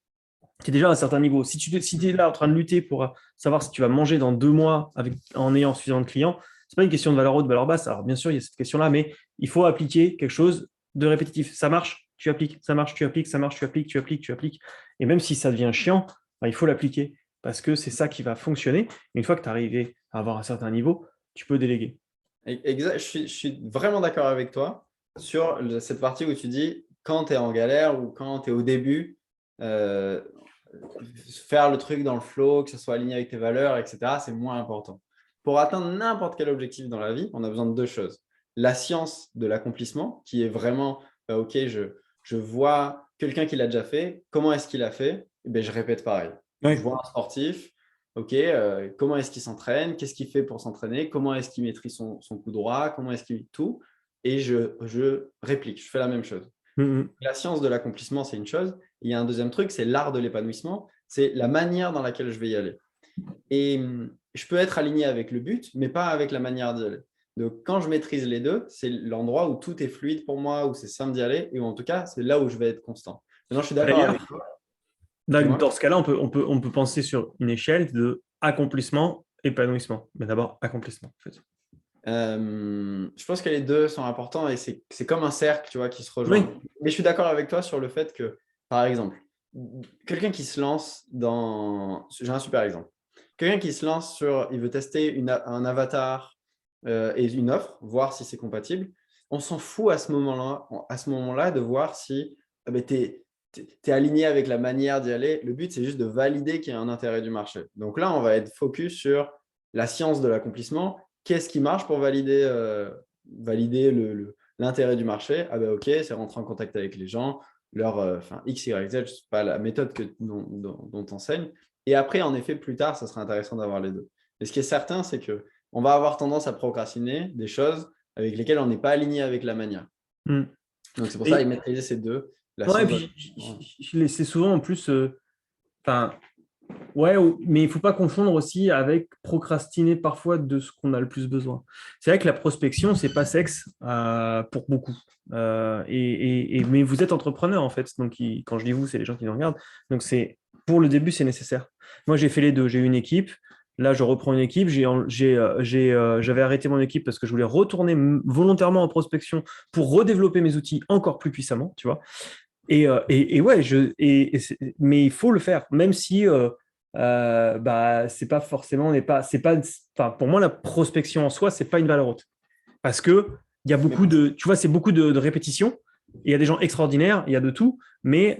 tu es déjà à un certain niveau. Si tu es là en train de lutter pour savoir si tu vas manger dans 2 mois en ayant suffisamment de clients, ce n'est pas une question de valeur haute, de valeur basse. Alors, bien sûr, il y a cette question-là, mais il faut appliquer quelque chose de répétitif. Ça marche, tu appliques, ça marche, tu appliques, ça marche, tu appliques, tu appliques, tu appliques. Et même si ça devient chiant, ben, il faut l'appliquer parce que c'est ça qui va fonctionner. Une fois que tu es arrivé à avoir un certain niveau, tu peux déléguer. Exact, je suis vraiment d'accord avec toi sur cette partie où tu dis quand tu es en galère ou quand tu es au début, euh, faire le truc dans le flow, que ce soit aligné avec tes valeurs, etc., c'est moins important. Pour atteindre n'importe quel objectif dans la vie, on a besoin de 2 choses. La science de l'accomplissement, qui est vraiment, OK, je vois quelqu'un qui l'a déjà fait, comment est-ce qu'il a fait? Eh bien, je répète pareil. Je Oui. vois un sportif, OK, comment est-ce qu'il s'entraîne? Qu'est-ce qu'il fait pour s'entraîner? Comment est-ce qu'il maîtrise son coup droit? Comment est-ce qu'il tout? Et je réplique, je fais la même chose. Mhm. La science de l'accomplissement, c'est une chose. Il y a un deuxième truc, c'est l'art de l'épanouissement. C'est la manière dans laquelle je vais y aller. Et je peux être aligné avec le but, mais pas avec la manière d'y aller. Donc, quand je maîtrise les deux, c'est l'endroit où tout est fluide pour moi, où c'est simple d'y aller, et où en tout cas, c'est là où je vais être constant. Maintenant, je suis d'accord avec D'ailleurs, toi. Dis-moi. dans ce cas-là, on peut penser sur une échelle de accomplissement, épanouissement. Mais d'abord, accomplissement, en fait. Je pense que les deux sont importants et c'est comme un cercle, tu vois, qui se Oui. rejoint. Mais je suis d'accord avec toi sur le fait que, par exemple, quelqu'un qui se lance dans... J'ai un super exemple. Quelqu'un qui se lance sur... Il veut tester un avatar et une offre, voir si c'est compatible. On s'en fout à ce moment-là de voir si tu es aligné avec la manière d'y aller. Le but, c'est juste de valider qu'il y a un intérêt du marché. Donc là, on va être focus sur la science de l'accomplissement. Qu'est-ce qui marche pour valider l'intérêt du marché? Ah ben ok, c'est rentrer en contact avec les gens, leur X, Y, Z, je ne sais pas la méthode dont tu enseignes. Et après, en effet, plus tard, ça sera intéressant d'avoir les deux. Et ce qui est certain, c'est qu'on va avoir tendance à procrastiner des choses avec lesquelles on n'est pas aligné avec la manière. Mm. Donc c'est pour ça, Et, il maîtriser ces deux, la ouais, science de puis l'accomplissement. c'est souvent en plus. Enfin, ouais, mais il ne faut pas confondre aussi avec procrastiner parfois de ce qu'on a le plus besoin. C'est vrai que la prospection, c'est pas sexe pour beaucoup. Mais vous êtes entrepreneur en fait. Donc, quand je dis vous, c'est les gens qui nous regardent. Donc, pour le début, c'est nécessaire. Moi, j'ai fait les deux. J'ai eu une équipe. Là, je reprends une équipe. J'avais arrêté mon équipe parce que je voulais retourner volontairement en prospection pour redévelopper mes outils encore plus puissamment, tu vois. Ouais, mais il faut le faire, même si bah, c'est pas forcément, enfin, pour moi, la prospection en soi, c'est pas une valeur haute. Parce que il y a Mais beaucoup tu vois, c'est beaucoup de répétitions. Il y a des gens extraordinaires, il y a de tout, mais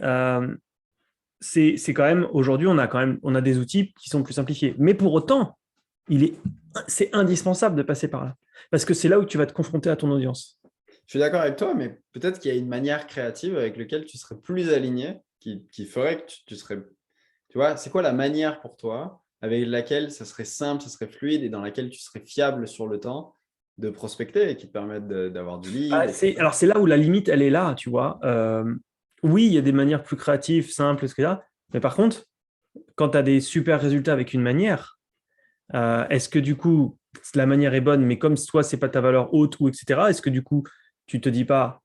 c'est quand même, aujourd'hui, on a des outils qui sont plus simplifiés. Mais pour autant, c'est indispensable de passer par là. Parce que c'est là où tu vas te confronter à ton audience. je suis d'accord avec toi, mais peut-être qu'il y a une manière créative avec laquelle tu serais plus aligné, qui ferait que tu serais... Tu vois, c'est quoi la manière pour toi avec laquelle ça serait simple, ça serait fluide et dans laquelle tu serais fiable sur le temps de prospecter et qui te permettent d'avoir du lead, etc. Alors, c'est là où la limite, elle est là, tu vois. Oui, il y a des manières plus créatives, simples, etc. Mais par contre, quand tu as des super résultats avec une manière, est-ce que du coup, la manière est bonne, mais comme toi, c'est pas ta valeur haute, ou etc., est-ce que du coup, tu te dis pas,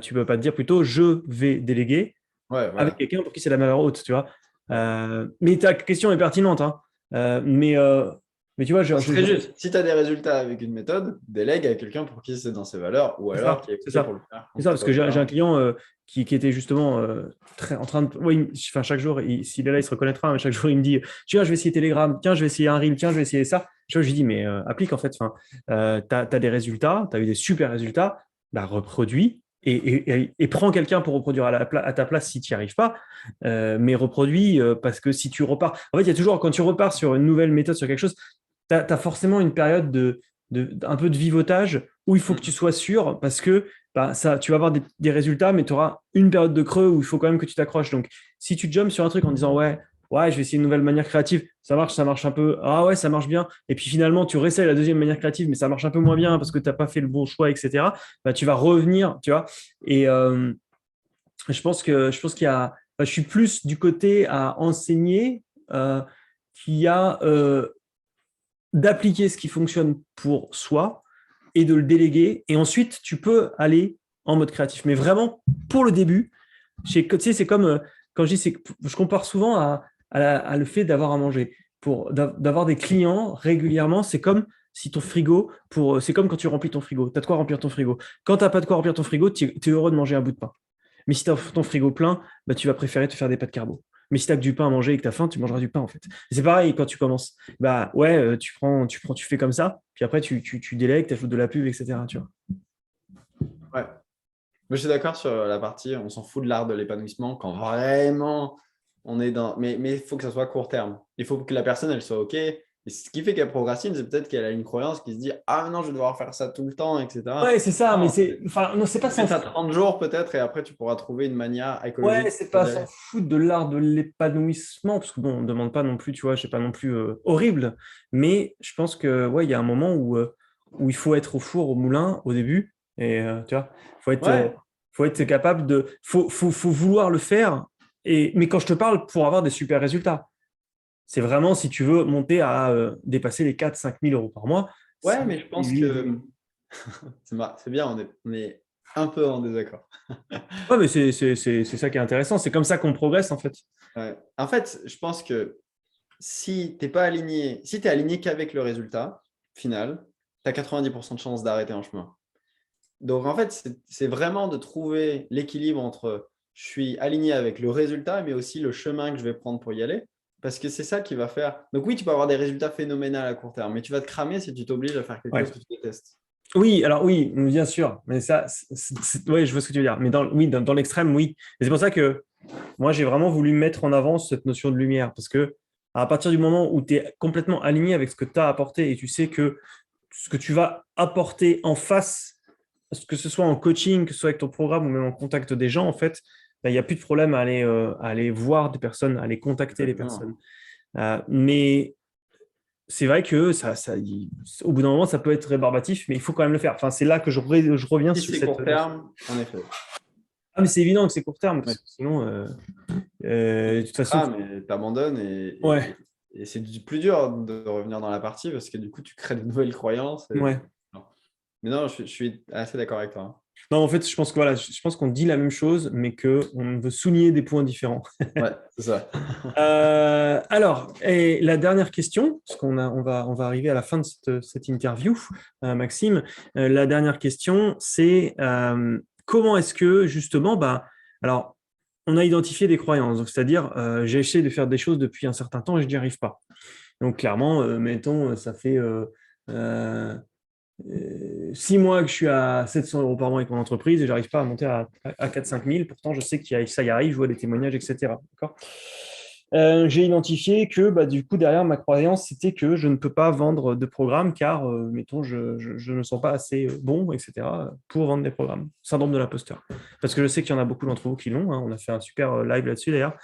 tu peux pas te dire plutôt, je vais déléguer Ouais, avec voilà. quelqu'un pour qui c'est la valeur haute, tu vois. Ouais. Mais ta question est pertinente, hein. Euh, mais, euh, mais tu vois, C'est très juste. Si tu as des résultats avec une méthode, délègue à quelqu'un pour qui c'est dans ses valeurs ou c'est alors ça, qui est c'est OK pour ça. le faire C'est quand ça, c'est parce pas que j'ai un obligatoire. client qui était justement en train de. Oui, enfin, chaque jour, s'il est là, il se reconnaîtra, mais chaque jour, il me dit tiens, je vais essayer Telegram, tiens, je vais essayer un Reel, tiens, je vais essayer ça. Je lui dis mais applique en fait. Enfin, tu as des résultats, tu as eu des super résultats, bah, reproduis et prends quelqu'un pour reproduire à ta place si tu n'y arrives pas. Mais reproduis parce que si tu repars. En fait, il y a toujours, quand tu repars sur une nouvelle méthode, sur quelque chose, tu as forcément une période un peu de vivotage où il faut que tu Mm. sois sûr parce que bah, ça, tu vas avoir des résultats, mais tu auras une période de creux où il faut quand même que tu t'accroches. Donc, si tu jumps sur un truc en disant ouais, je vais essayer une nouvelle manière créative, ça marche un peu, ah ouais, ça marche bien, et puis finalement, tu réessayes la deuxième manière créative, mais ça marche un peu moins bien parce que tu n'as pas fait le bon choix, etc., bah, tu vas revenir, tu vois. Et je pense qu'il y a, je suis plus du côté à enseigner qu'il y a d'appliquer ce qui fonctionne pour soi et de le déléguer. Et ensuite, tu peux aller en mode créatif. Mais vraiment, pour le début, tu sais, c'est comme quand je dis, je compare souvent à le fait d'avoir à manger. D'avoir des clients régulièrement, c'est comme si ton frigo, c'est comme quand tu remplis ton frigo. Tu as de quoi remplir ton frigo. Quand tu n'as pas de quoi remplir ton frigo, tu es heureux de manger un bout de pain. Mais si tu as ton frigo plein, bah, tu vas préférer te faire des pâtes carbo. Mais si tu as que du pain à manger et que tu as faim, tu mangeras du pain en fait. C'est pareil quand tu commences. Bah ouais, tu fais comme ça, puis après tu délègues, tu ajoutes de la pub, etc. Tu vois. Ouais. Mais je suis d'accord sur la partie, on s'en fout de l'art de l'épanouissement quand vraiment on est dans. Mais il faut que ça soit court terme. Il faut que la personne, elle soit OK. Et ce qui fait qu'elle procrastine, c'est peut-être qu'elle a une croyance qui se dit ah, non, je vais devoir faire ça tout le temps, etc. Ouais, c'est ça, mais Non, enfin, non, c'est pas mets sans. ça 30 jours peut-être et après tu pourras trouver une manière Ouais, écologique c'est pas d'y sans aller. foutre de l'art de l'épanouissement, parce que bon, on ne demande pas non plus, tu vois, je sais pas non plus horrible, mais je pense que ouais, il y a un moment où il faut être au four, au moulin, au début, et tu vois, faut être Ouais, faut être capable de… faut vouloir le faire. Mais quand je te parle, pour avoir des super résultats, c'est vraiment si tu veux monter à dépasser les 4-5 000 euros par mois. Ouais, mais je pense que c'est bien, on est un peu en désaccord. Ouais, mais c'est ça qui est intéressant. C'est comme ça qu'on progresse, en fait. Ouais. En fait, je pense que si tu n'es pas aligné, si tu es aligné qu'avec le résultat final, tu as 90% de chances d'arrêter en chemin. Donc, en fait, c'est vraiment de trouver l'équilibre entre je suis aligné avec le résultat, mais aussi le chemin que je vais prendre pour y aller. Parce que c'est ça qui va faire. Donc, oui, tu peux avoir des résultats phénoménaux à court terme, mais tu vas te cramer si tu t'obliges à faire quelque Ouais. chose que tu détestes. Oui, alors oui, bien sûr. Mais ça, ouais, je vois ce que tu veux dire. Mais oui, dans l'extrême, oui. Et c'est pour ça que moi, j'ai vraiment voulu mettre en avant cette notion de lumière. Parce que à partir du moment où tu es complètement aligné avec ce que tu as apporté et tu sais que ce que tu vas apporter en face, que ce soit en coaching, que ce soit avec ton programme ou même en contact des gens, en fait, ben, il n'y a plus de problème à aller voir des personnes, à aller contacter les personnes. Exactement. Mais c'est vrai que au bout d'un moment, ça peut être rébarbatif, mais il faut quand même le faire. Enfin, c'est là que je reviens Si sur c'est cette court notion. terme, en effet. Ah, mais c'est évident que c'est court terme, Ouais. parce que sinon, de toute Tu façon, crames et tu abandonnes ouais, et c'est plus dur de revenir dans la partie parce que du coup, tu crées de nouvelles croyances. ouais. Non. Mais non, je suis assez d'accord avec toi, hein. Non, en fait, je pense que voilà, je pense qu'on dit la même chose, mais qu'on veut souligner des points différents. Ouais, c'est ça. Alors, et la dernière question, parce on va arriver à la fin de cette interview, Maxime. La dernière question, c'est comment est-ce que justement, bah, alors, on a identifié des croyances, donc c'est-à-dire, j'ai essayé de faire des choses depuis un certain temps et je n'y arrive pas. Donc, clairement, mettons, ça fait euh, 6 mois que je suis à 700 euros par mois avec mon entreprise et j'arrive pas à monter à 4-5 000. Pourtant, je sais que ça y arrive, je vois des témoignages, etc. D'accord. J'ai identifié que bah, du coup, derrière ma croyance, c'était que je ne peux pas vendre de programmes car, mettons, je ne me sens pas assez bon, etc., pour vendre des programmes. Syndrome de l'imposteur. Parce que je sais qu'il y en a beaucoup d'entre vous qui l'ont. Hein. On a fait un super live là-dessus d'ailleurs.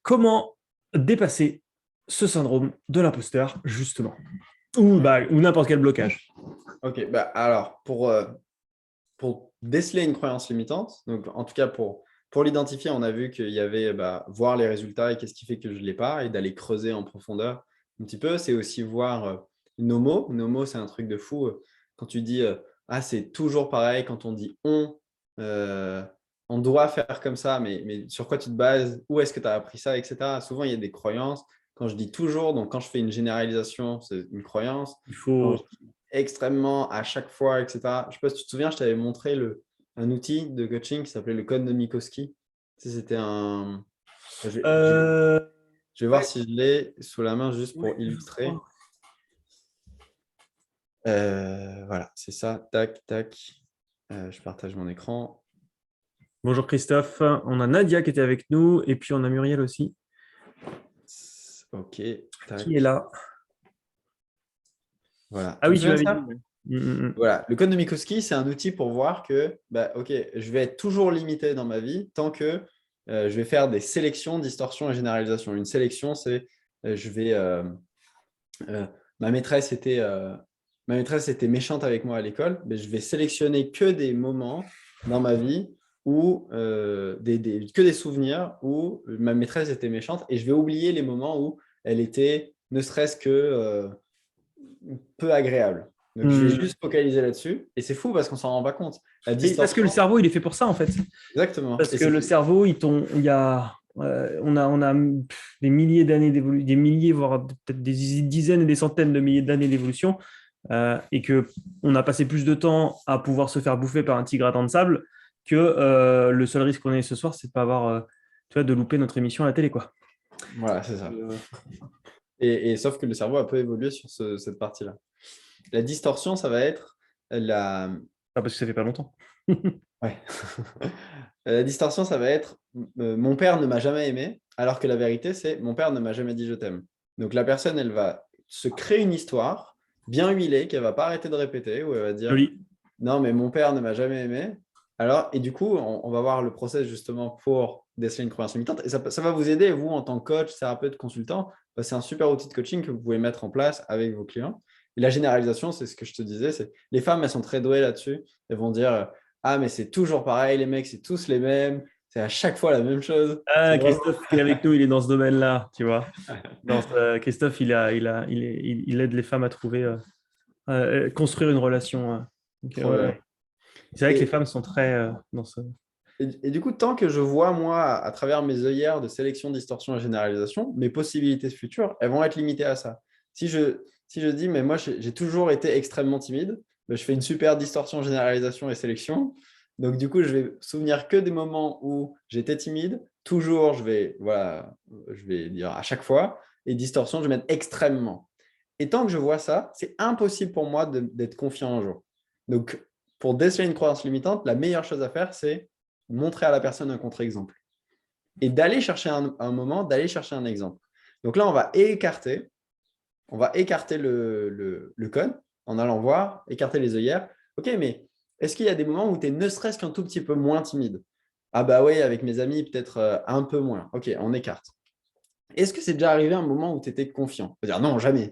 Comment dépasser ce syndrome de l'imposteur, justement? Ou n'importe quel blocage. Ok, bah alors, pour déceler une croyance limitante, donc en tout cas pour l'identifier, on a vu qu'il y avait voir les résultats et qu'est-ce qui fait que je ne l'ai pas et d'aller creuser en profondeur un petit peu. C'est aussi voir nos mots. Nos mots, c'est un truc de fou. Quand tu dis ah, c'est toujours pareil, quand on dit on doit faire comme ça, mais sur quoi tu te bases, où est-ce que tu as appris ça, etc. Souvent, il y a des croyances. Quand je dis toujours, donc quand je fais une généralisation, c'est une croyance. Il Quand faut… je dis extrêmement à chaque fois, etc. Je ne sais pas si tu te souviens, je t'avais montré un outil de coaching qui s'appelait le code de Minkowski. Tu sais, c'était un… Euh, Je vais voir ouais, si je l'ai sous la main juste ouais, pour je illustrer. crois. Voilà, c'est ça. Tac, tac. Je partage mon écran. Bonjour Christophe, on a Nadia qui était avec nous et puis on a Muriel aussi Ok, qui est tac. là. Voilà. Ah Tu te oui, tu souviens de m'avais dit. ça? Ouais. Mm. Voilà. Le code de Minkowski, c'est un outil pour voir que, ok, je vais être toujours limité dans ma vie tant que je vais faire des sélections, distorsions et généralisations. Une sélection, c'est je vais euh, ma maîtresse était, euh, ma maîtresse était méchante avec moi à l'école, mais je vais sélectionner que des moments dans ma vie où que des souvenirs où ma maîtresse était méchante et je vais oublier les moments où elle était ne serait-ce que peu agréable. Donc je vais Mm. juste focaliser là-dessus et c'est fou parce qu'on s'en rend pas compte. La Mais parce que le distorsion, cerveau, il est fait pour ça en fait. exactement. Parce Et que c'est le cerveau, il y a, on a des milliers d'années d'évolution, des milliers, voire peut-être des dizaines et des centaines de milliers d'années d'évolution, et que on a passé plus de temps à pouvoir se faire bouffer par un tigre à dents de sable que le seul risque qu'on ait ce soir, c'est de pas avoir, tu vois, de louper notre émission à la télé, quoi. voilà, c'est ça. Euh, Et sauf que le cerveau a peu évolué sur cette partie-là. La distorsion, ça va être la, Ah, parce que ça fait pas longtemps. ouais. La distorsion, ça va être mon père ne m'a jamais aimé, alors que la vérité, c'est mon père ne m'a jamais dit je t'aime. Donc la personne, elle va se créer une histoire bien huilée qu'elle va pas arrêter de répéter, où elle va dire Joli. non, mais mon père ne m'a jamais aimé. Alors, et du coup, on va voir le process justement pour déceler une croyance limitante. Et ça va vous aider, vous, en tant que coach, thérapeute, consultant. C'est un super outil de coaching que vous pouvez mettre en place avec vos clients. Et la généralisation, c'est ce que je te disais, c'est les femmes, elles sont très douées là-dessus. Elles vont dire Ah, mais c'est toujours pareil, les mecs, c'est tous les mêmes. C'est à chaque fois la même chose. C'est Ah, vraiment… Christophe qui est avec nous, il est dans ce domaine-là, tu vois. Christophe, il aide les femmes à trouver, construire une relation. Donc, Trop bien. c'est vrai que les Et, femmes sont très dans ce. et du coup, tant que je vois, moi, à travers mes œillères de sélection, distorsion et généralisation, mes possibilités futures, elles vont être limitées à ça. Si je dis, mais moi, j'ai toujours été extrêmement timide, ben, je fais une super distorsion, généralisation et sélection. Donc, du coup, je vais souvenir que des moments où j'étais timide. Toujours, voilà, je vais dire à chaque fois. Et distorsion, je vais mettre extrêmement. Et tant que je vois ça, c'est impossible pour moi d'être confiant un jour. Donc, pour déceler une croyance limitante, la meilleure chose à faire, c'est montrer à la personne un contre-exemple et d'aller chercher un moment, d'aller chercher un exemple. Donc là, on va écarter le code en allant voir, écarter les œillères. OK, mais est-ce qu'il y a des moments où tu es ne serait-ce qu'un tout petit peu moins timide? Ah bah oui, avec mes amis, peut-être un peu moins. OK, on écarte. Est-ce que c'est déjà arrivé un moment où tu étais confiant? On va dire non, jamais.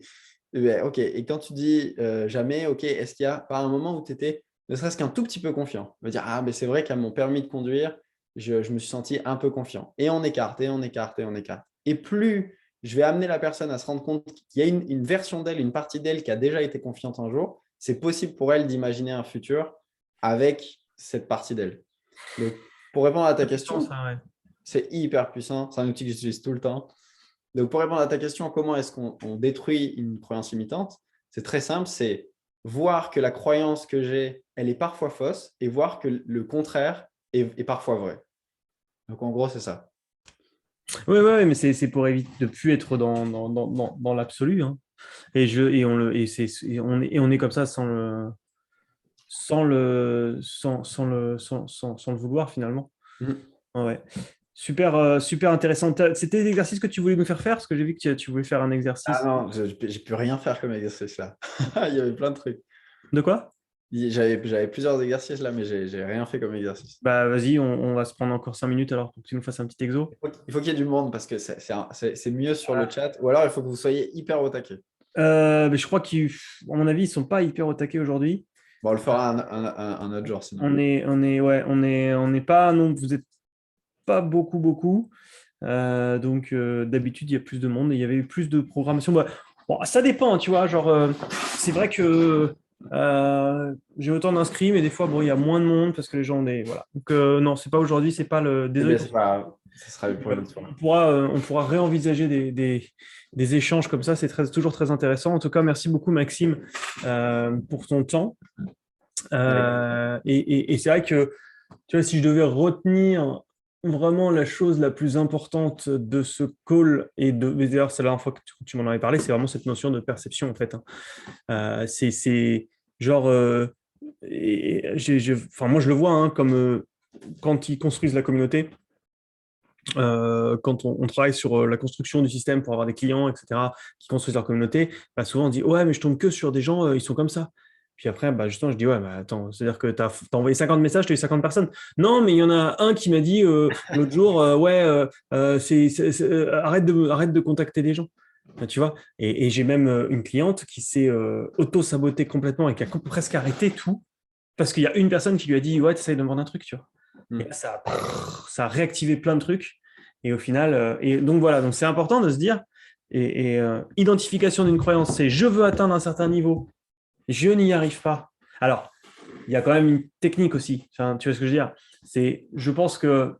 OK, et quand tu dis jamais, OK, est-ce qu'il y a pas un moment où tu étais ne serait-ce qu'un tout petit peu confiant? On va dire, ah, mais c'est vrai qu'à mon permis de conduire, je me suis senti un peu confiant. Et on écarte, et on écarte, et on écarte. Et plus je vais amener la personne à se rendre compte qu'il y a une version d'elle, une partie d'elle qui a déjà été confiante un jour, c'est possible pour elle d'imaginer un futur avec cette partie d'elle. Donc, pour répondre à ta C'est puissant, question, ça, ouais. c'est hyper puissant. C'est un outil que j'utilise tout le temps. Donc, pour répondre à ta question, comment est-ce qu'on détruit une croyance limitante? C'est très simple, c'est voir que la croyance que j'ai, elle est parfois fausse et voir que le contraire est parfois vrai. Donc, en gros, c'est ça. Oui, ouais, ouais, mais c'est pour éviter de plus être dans l'absolu, hein. Et on est comme ça sans le vouloir finalement. Mhm. Ouais, ouais. Super, super intéressant. C'était l'exercice que tu voulais nous faire faire? Parce que j'ai vu que tu voulais faire un Ah exercice. non, je ne peux rien faire comme exercice là. Il y avait plein de trucs. De quoi? J'avais plusieurs exercices là, mais j'ai rien fait comme exercice. Bah vas-y, on va se prendre encore 5 minutes alors pour que tu nous fasses un petit exo. Il faut qu'il y ait du monde parce que c'est mieux sur le chat. Ou alors, il faut que vous soyez hyper au taquet. Mais je crois qu'à mon avis, ils sont pas hyper au taquet aujourd'hui. Bon, on le fera un autre jour sinon. On n'est pas, non, vous êtes pas beaucoup. Donc d'habitude, il y a plus de monde et il y avait eu plus de programmation. Bah, bon, ça dépend, tu vois. Genre, c'est vrai que j'ai autant d'inscrits, mais des fois, bon, il y a moins de monde parce que les gens ont des. Voilà. Donc, non, c'est pas aujourd'hui, c'est pas le. Eh Désolé. bien, c'est pas grave. Ça sera pour une autre fois. On pourra réenvisager des échanges comme ça. C'est toujours très intéressant. En tout cas, merci beaucoup, Maxime, pour ton temps. Et c'est vrai que, tu vois, si je devais retenir vraiment la chose la plus importante de ce call, mais d'ailleurs, c'est la dernière fois que tu m'en avais parlé, c'est vraiment cette notion de perception, en fait, hein. C'est genre, enfin, moi, je le vois, hein, comme quand ils construisent la communauté, quand on travaille sur la construction du système pour avoir des clients, etc., qui construisent leur communauté, bah, souvent on dit ouais, mais je tombe que sur des gens, ils sont comme ça. Puis après, bah, justement, je dis ouais, mais attends, c'est-à-dire que tu as envoyé 50 messages, tu as eu 50 personnes. Non, mais il y en a un qui m'a dit l'autre jour, ouais, arrête de contacter des gens. Tu vois, et j'ai même une cliente qui s'est auto-sabotée complètement et qui a presque arrêté tout parce qu'il y a une personne qui lui a dit ouais, tu essayes de me vendre un truc, tu vois. Et là, Hmm. ça a réactivé plein de trucs. Et au final, et donc voilà, donc c'est important de se dire, identification d'une croyance, c'est je veux atteindre un certain niveau, je n'y arrive pas. Alors, il y a quand même une technique aussi, enfin, tu vois ce que je veux dire? Je pense que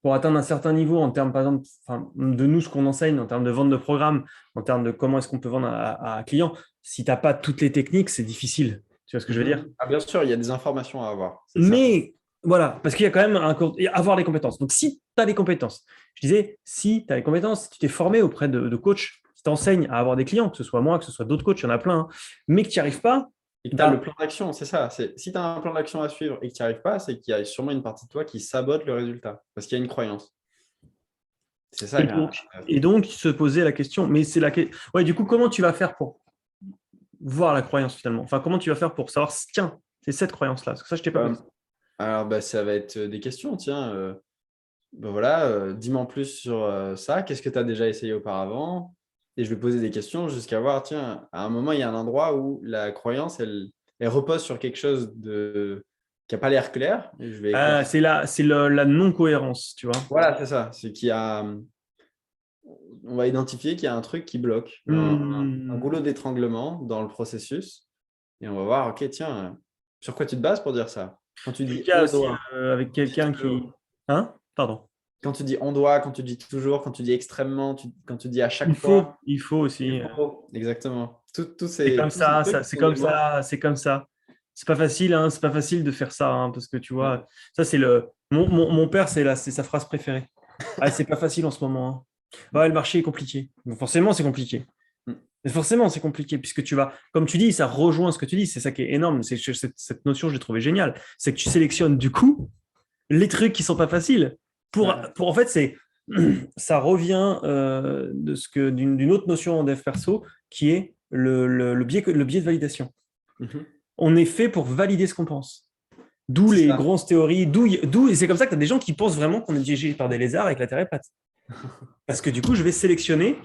pour atteindre un certain niveau en termes, par exemple, enfin, de nous, ce qu'on enseigne en termes de vente de programme, en termes de comment est-ce qu'on peut vendre à un client, si tu n'as pas toutes les techniques, c'est difficile. Tu vois ce que je veux dire? Ah, bien sûr, il y a des informations à avoir, c'est certain. Mais voilà, parce qu'il y a quand même avoir les compétences. Donc, si tu as les compétences, je disais, si tu as les compétences, si tu t'es formé auprès de coachs qui t'enseignent à avoir des clients, que ce soit moi, que ce soit d'autres coachs, il y en a plein, hein, mais que tu n'y arrives pas, Et que tu as le bah, plan d'action, c'est ça. Si tu as un plan d'action à suivre et que tu n'y arrives pas, c'est qu'il y a sûrement une partie de toi qui sabote le résultat parce qu'il y a une croyance. C'est ça. et donc, se poser la question, mais c'est ouais, du coup, comment tu vas faire pour voir la croyance finalement? Enfin, comment tu vas faire pour savoir, tiens, c'est cette croyance-là? Parce que ça, je t'ai pas Euh, posé. alors, bah, ça va être des questions. Tiens, ben voilà, dis-moi en plus sur ça. Qu'est-ce que tu as déjà essayé auparavant? Et je vais poser des questions jusqu'à voir, tiens, à un moment, il y a un endroit où la croyance, elle repose sur quelque chose qui a pas l'air clair. Et je vais éclaircir. La non-cohérence, tu vois. Voilà, c'est ça. C'est qu'il y a, on va identifier qu'il y a un truc qui bloque, un Hmm. goulot d'étranglement dans le processus. Et on va voir, ok, tiens, sur quoi tu te bases pour dire ça? Quand tu C'est le dis cas on aussi doit, avec tu dis quelqu'un qui. toujours. Hein? Pardon. Quand tu dis on doit, quand tu dis toujours, quand tu dis extrêmement, quand tu dis à chaque fois, Il faut il aussi. faut. Exactement. C'est comme Tous ces ça, trucs c'est sont des comme mots. ça, c'est comme ça. C'est pas facile, hein, c'est pas facile de faire ça, hein, parce que tu Ouais. vois, ça c'est mon père, c'est sa phrase préférée. Ah, c'est pas facile en ce moment, hein. Ouais, le marché est compliqué. Donc forcément, c'est compliqué. Mm. Mais forcément, c'est compliqué, puisque tu vas, comme tu dis, ça rejoint ce que tu dis, c'est ça qui est énorme. Cette notion, je l'ai trouvée géniale. C'est que tu sélectionnes du coup les trucs qui sont pas faciles. Ouais. En fait, ça revient d'une autre notion en dev perso qui est le biais de validation. Mhm. On est fait pour valider ce qu'on pense. D'où C'est les ça. grosses théories, et c'est comme ça que tu as des gens qui pensent vraiment qu'on est dirigé par des lézards avec la terre est plate. Parce que du coup, je vais sélectionner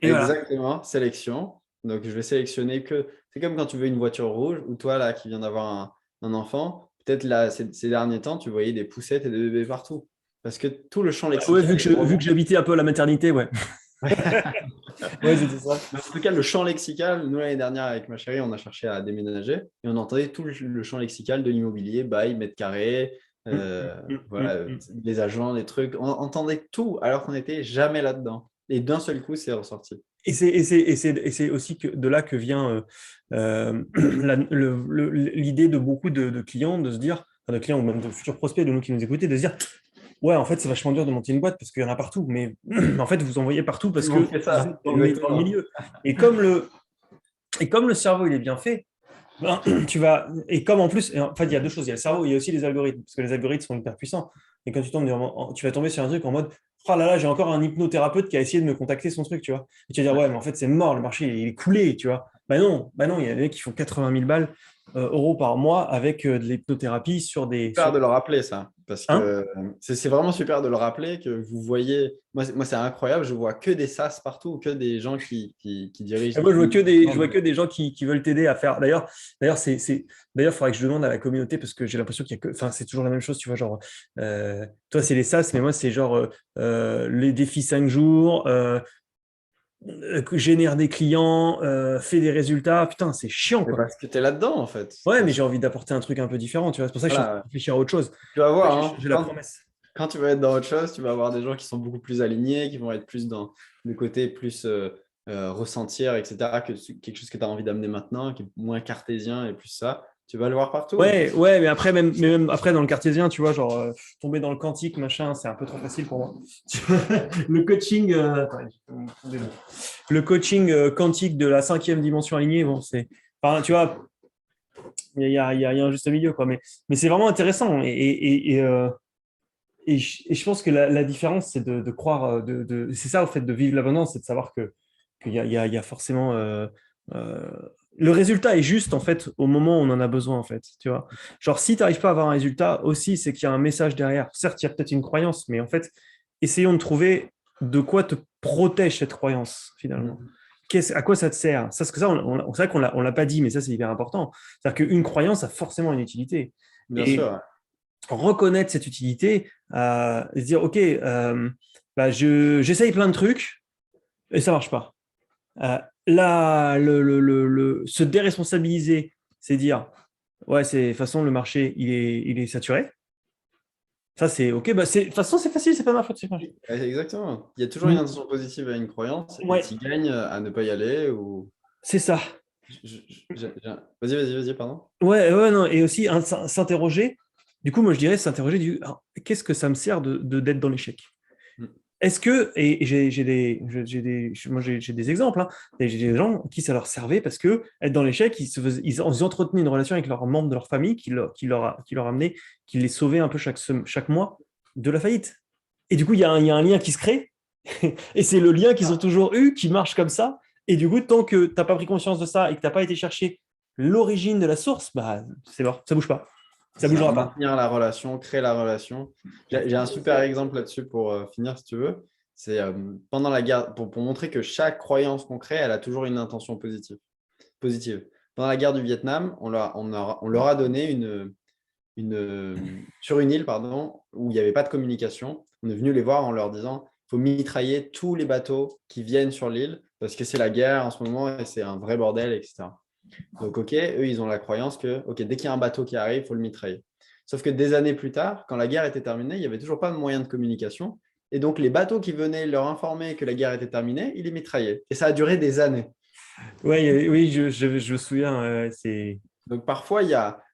et voilà. Exactement. Sélection. Donc, je vais sélectionner que. C'est comme quand tu veux une voiture rouge ou toi, là, qui viens d'avoir un enfant, peut-être là, ces derniers temps, tu voyais des poussettes et des bébés partout. Parce que tout le champ Ouais, lexical est vu que remonté. j'habitais un peu à la maternité, ouais. Ouais, c'était ça. Mais en tout cas, le champ lexical, nous, l'année dernière, avec ma chérie, on a cherché à déménager et on entendait tout le champ lexical de l'immobilier, bail, mètre carré, voilà, les agents, les trucs. On entendait tout alors qu'on n'était jamais là-dedans. Et d'un seul coup, c'est ressorti. Et c'est aussi de là que vient l'idée de beaucoup de clients de se dire, enfin, de clients ou même de futurs prospects de nous qui nous écoutaient, de se dire, ouais, en fait, c'est vachement dur de monter une boîte parce qu'il y en a partout, mais en fait, vous en voyez partout Tout parce le que monde fait vous êtes ça, dans le exactement. milieu. Et comme le cerveau, il est bien fait, ben, et comme en plus, en fait, il y a deux choses, il y a le cerveau, il y a aussi les algorithmes, parce que les algorithmes sont hyper puissants. Et quand tu vas tomber sur un truc en mode, oh là là, j'ai encore un hypnothérapeute qui a essayé de me contacter son truc, tu vois. Et tu vas dire, Ouais. ouais, mais en fait, c'est mort, le marché, il est coulé, tu vois. Bah non, il y a des mecs qui font 80 000 balles, euros par mois avec de l'hypnothérapie sur des. Super de le rappeler, ça. Parce que Hein. c'est vraiment super de le rappeler que vous voyez. Moi, c'est incroyable, je vois que des SaaS partout, que des gens qui dirigent Et moi, je vois uniquement. que des gens qui veulent t'aider à faire. D'ailleurs, il faudrait que je demande à la communauté parce que j'ai l'impression qu'il y a que, enfin, c'est toujours la même chose, tu vois, genre, toi, c'est les SaaS, mais moi, c'est genre les défis 5 jours, génère des clients, fait des résultats. Putain, c'est chiant, Mais quoi. parce que tu es là-dedans, en fait. Ouais, mais j'ai envie d'apporter un truc un peu différent, tu vois. C'est pour ça que je suis en train de Voilà. réfléchir à autre chose. Tu vas Ouais, voir, hein, j'ai la promesse. quand tu vas être dans autre chose, tu vas avoir des gens qui sont beaucoup plus alignés, qui vont être plus dans le côté plus ressentir, etc., que quelque chose que tu as envie d'amener maintenant, qui est moins cartésien et plus ça. Tu vas le voir partout. Ouais, mais après, même après, dans le cartésien, tu vois, genre, tomber dans le quantique, machin, c'est un peu trop facile pour moi. Le coaching, le coaching quantique de la cinquième dimension alignée, bon, c'est. Enfin, tu vois, il y a un juste milieu, quoi. Mais c'est vraiment intéressant. Et je pense que la différence, c'est de croire, c'est ça, au fait, de vivre l'abondance, c'est de savoir qu'il y a forcément. Euh, le résultat est juste, en fait, au moment où on en a besoin, en fait. Tu vois. Genre, si tu n'arrives pas à avoir un résultat, aussi, c'est qu'il y a un message derrière. Certes, il y a peut-être une croyance, mais en fait, essayons de trouver de quoi te protège cette croyance, finalement. Mhm. À quoi ça te sert? Ça, c'est vrai qu'on ne l'a pas dit, mais ça, c'est hyper important. C'est-à-dire qu'une croyance a forcément une utilité. Bien sûr. Et Ouais. reconnaître cette utilité, se dire, OK, bah, j'essaye plein de trucs et ça marche pas. Là, se déresponsabiliser, c'est dire, ouais, de toute façon, le marché, il est saturé. Ça, c'est OK. Bah, de toute façon, c'est facile, c'est pas ma faute. Ouais, exactement. Il y a toujours une Mm. intention positive à une croyance et Ouais, tu gagnes à ne pas y aller ou. c'est ça. Vas-y, pardon. Ouais, non. Et aussi, s'interroger. Du coup, moi, je dirais s'interroger qu'est-ce que ça me sert d'être dans l'échec? Mm. Est-ce que, et j'ai des exemples, hein, j'ai des gens qui ça leur servait parce que être dans l'échec, ils entretenaient une relation avec leurs membres de leur famille qui leur amenait, qui les sauvait un peu chaque mois de la faillite. Et du coup, il y a un lien qui se crée, et c'est le lien qu'ils ont toujours eu, qui marche comme ça. Et du coup, tant que tu n'as pas pris conscience de ça et que tu n'as pas été chercher l'origine de la source, bah, c'est mort, ça bouge pas. Ça Ça, bougera pas. maintenir la relation, créer la relation. J'ai un super exemple là-dessus pour finir, si tu veux. C'est pendant la guerre, pour montrer que chaque croyance qu'on crée, elle a toujours une intention positive. Pendant la guerre du Vietnam, on leur a donné sur une île pardon, où il n'y avait pas de communication. On est venu les voir en leur disant il faut mitrailler tous les bateaux qui viennent sur l'île parce que c'est la guerre en ce moment et c'est un vrai bordel, etc. Donc, OK, eux, ils ont la croyance que dès qu'il y a un bateau qui arrive, il faut le mitrailler. Sauf que des années plus tard, quand la guerre était terminée, il n'y avait toujours pas de moyen de communication. Et donc, les bateaux qui venaient leur informer que la guerre était terminée, ils les mitraillaient. Et ça a duré des années. Ouais, oui, je me souviens. Donc, parfois,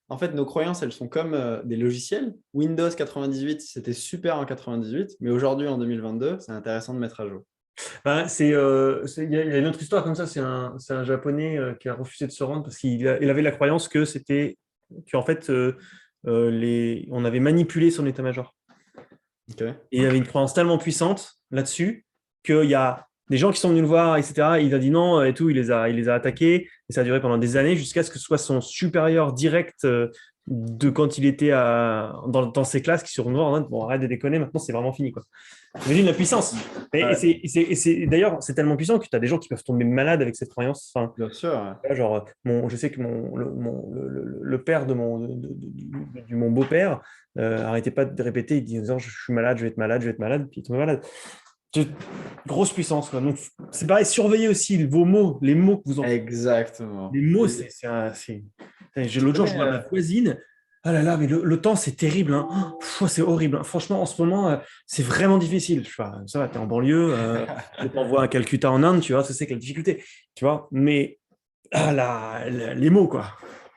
en fait, nos croyances, elles sont comme des logiciels. Windows 98, c'était super en 98, mais aujourd'hui, en 2022, c'est intéressant de mettre à jour. Ben, il y a une autre histoire comme ça. C'est un Japonais qui a refusé de se rendre parce il avait la croyance que qu'en fait, on avait manipulé son état-major. OK. Et il y avait une croyance tellement puissante là-dessus qu'il y a des gens qui sont venus le voir, etc. Et il a dit non et tout, il les a attaqués. Et ça a duré pendant des années jusqu'à ce que ce soit son supérieur direct de quand il était dans ses classes qui se retourne en mode bon, arrête de déconner, maintenant c'est vraiment fini, quoi. Imagine la puissance. Ouais, D'ailleurs, c'est tellement puissant que tu as des gens qui peuvent tomber malades avec cette croyance. Enfin, bien sûr. Ouais. genre, je sais que le père de mon beau-père arrêtait pas de répéter, il disait je suis malade, je vais être malade, je vais être malade, puis il tombait malade. Grosse puissance, quoi. Donc, c'est pareil, surveillez aussi vos mots, les mots que vous en. Exactement. Les mots, Et tu l'autre jour, je connais, vois ma voisine. Ah là là, mais le temps, c'est terrible, hein. C'est horrible, hein. Franchement, en ce moment, c'est vraiment difficile. Je fais, ça va, t'es en banlieue, je t'envoie à Calcutta en Inde, tu vois, c'est que la difficulté, tu vois. Mais les mots, quoi.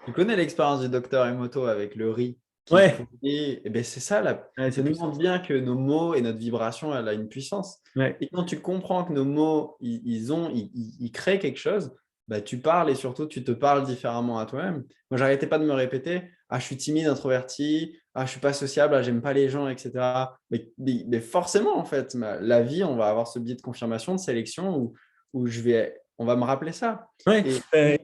tu connais l'expérience du docteur Emoto avec le riz qui Ouais, fondit. Et ben c'est ça, ouais, ça c'est nous puissant. montre bien que nos mots et notre vibration, elle a une puissance. Ouais. Et quand tu comprends que nos mots, ils créent quelque chose, bah, tu parles et surtout, tu te parles différemment à toi-même. Moi, j'arrêtais pas de me répéter, je suis timide, introverti, je suis pas sociable, j'aime pas les gens, etc. Mais forcément, en fait, la vie, on va avoir ce biais de confirmation, de sélection où on va me rappeler ça. Ouais. Et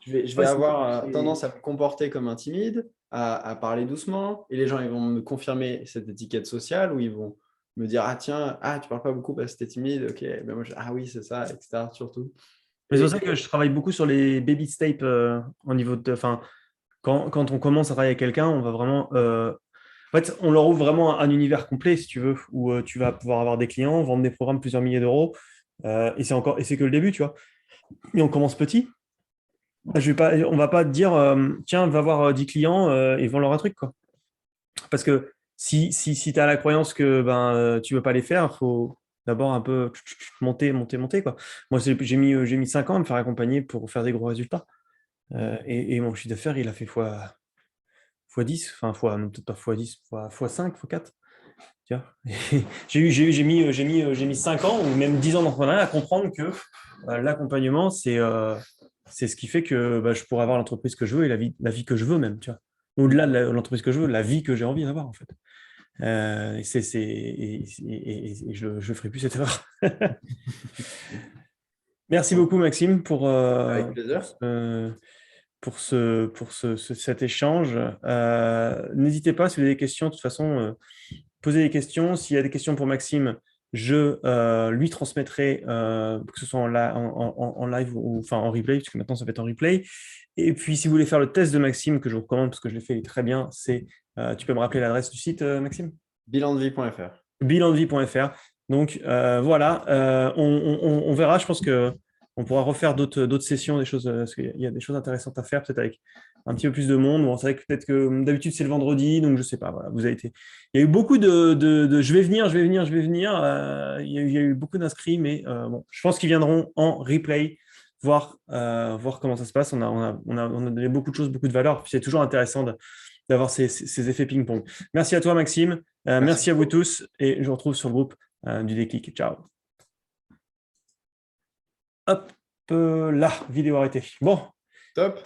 je vais Ouais, avoir c'est- tendance à me comporter comme un timide, à parler doucement, et les gens ils vont me confirmer cette étiquette sociale où ils vont me dire ah tiens, tu parles pas beaucoup parce que t'es timide, ok, ben moi ah oui c'est ça, etc. surtout. Mais c'est pour Et, ça que je travaille beaucoup sur les baby steps au niveau de. Enfin, quand on commence à travailler avec quelqu'un, on va vraiment. En fait, on leur ouvre vraiment un univers complet, si tu veux, où tu vas pouvoir avoir des clients, vendre des programmes plusieurs milliers d'euros. Et c'est que le début, tu vois. Et on commence petit. On va pas te dire, tiens, va voir 10 clients et vends leur un truc, quoi. Parce que si tu as la croyance que tu ne veux pas les faire, il faut d'abord un peu monter, quoi. Moi, j'ai mis 5 ans à me faire accompagner pour faire des gros résultats. Et mon chiffre d'affaires, il a fait fois 10, enfin, non, peut-être pas fois 10, fois 5, fois 4. Tu vois. Et j'ai mis 5 ans ou même 10 ans d'entrepreneuriat à comprendre que l'accompagnement, c'est ce qui fait que je pourrais avoir l'entreprise que je veux et la vie que je veux même. Tu vois. Au-delà de l'entreprise que je veux, la vie que j'ai envie d'avoir en fait. Et je ne ferai plus cette erreur. Merci beaucoup Maxime avec plaisir. cet échange. N'hésitez pas si vous avez des questions, de toute façon, posez des questions. S'il y a des questions pour Maxime, je lui transmettrai, que ce soit en live ou enfin en replay, parce que maintenant ça va être en replay. Et puis si vous voulez faire le test de Maxime, que je vous recommande parce que je l'ai fait, il est très bien, tu peux me rappeler l'adresse du site, Maxime? Bilandevie.fr. Bilandevie.fr. Donc voilà, on verra. Je pense que on pourra refaire d'autres sessions, des choses, parce qu'il y a des choses intéressantes à faire, peut-être avec un petit peu plus de monde. Bon, c'est vrai que peut-être que d'habitude c'est le vendredi, donc je sais pas. Voilà, il y a eu beaucoup de je vais venir, je vais venir, je vais venir. Il y a eu beaucoup d'inscrits, mais bon, je pense qu'ils viendront en replay. Voir comment ça se passe. On a donné beaucoup de choses, beaucoup de valeurs. Puis c'est toujours intéressant d'avoir ces effets ping-pong. Merci à toi, Maxime. Merci Merci à vous beaucoup. tous et je vous retrouve sur le groupe du déclic. Ciao. Hop, là, vidéo arrêtée. Bon, Top.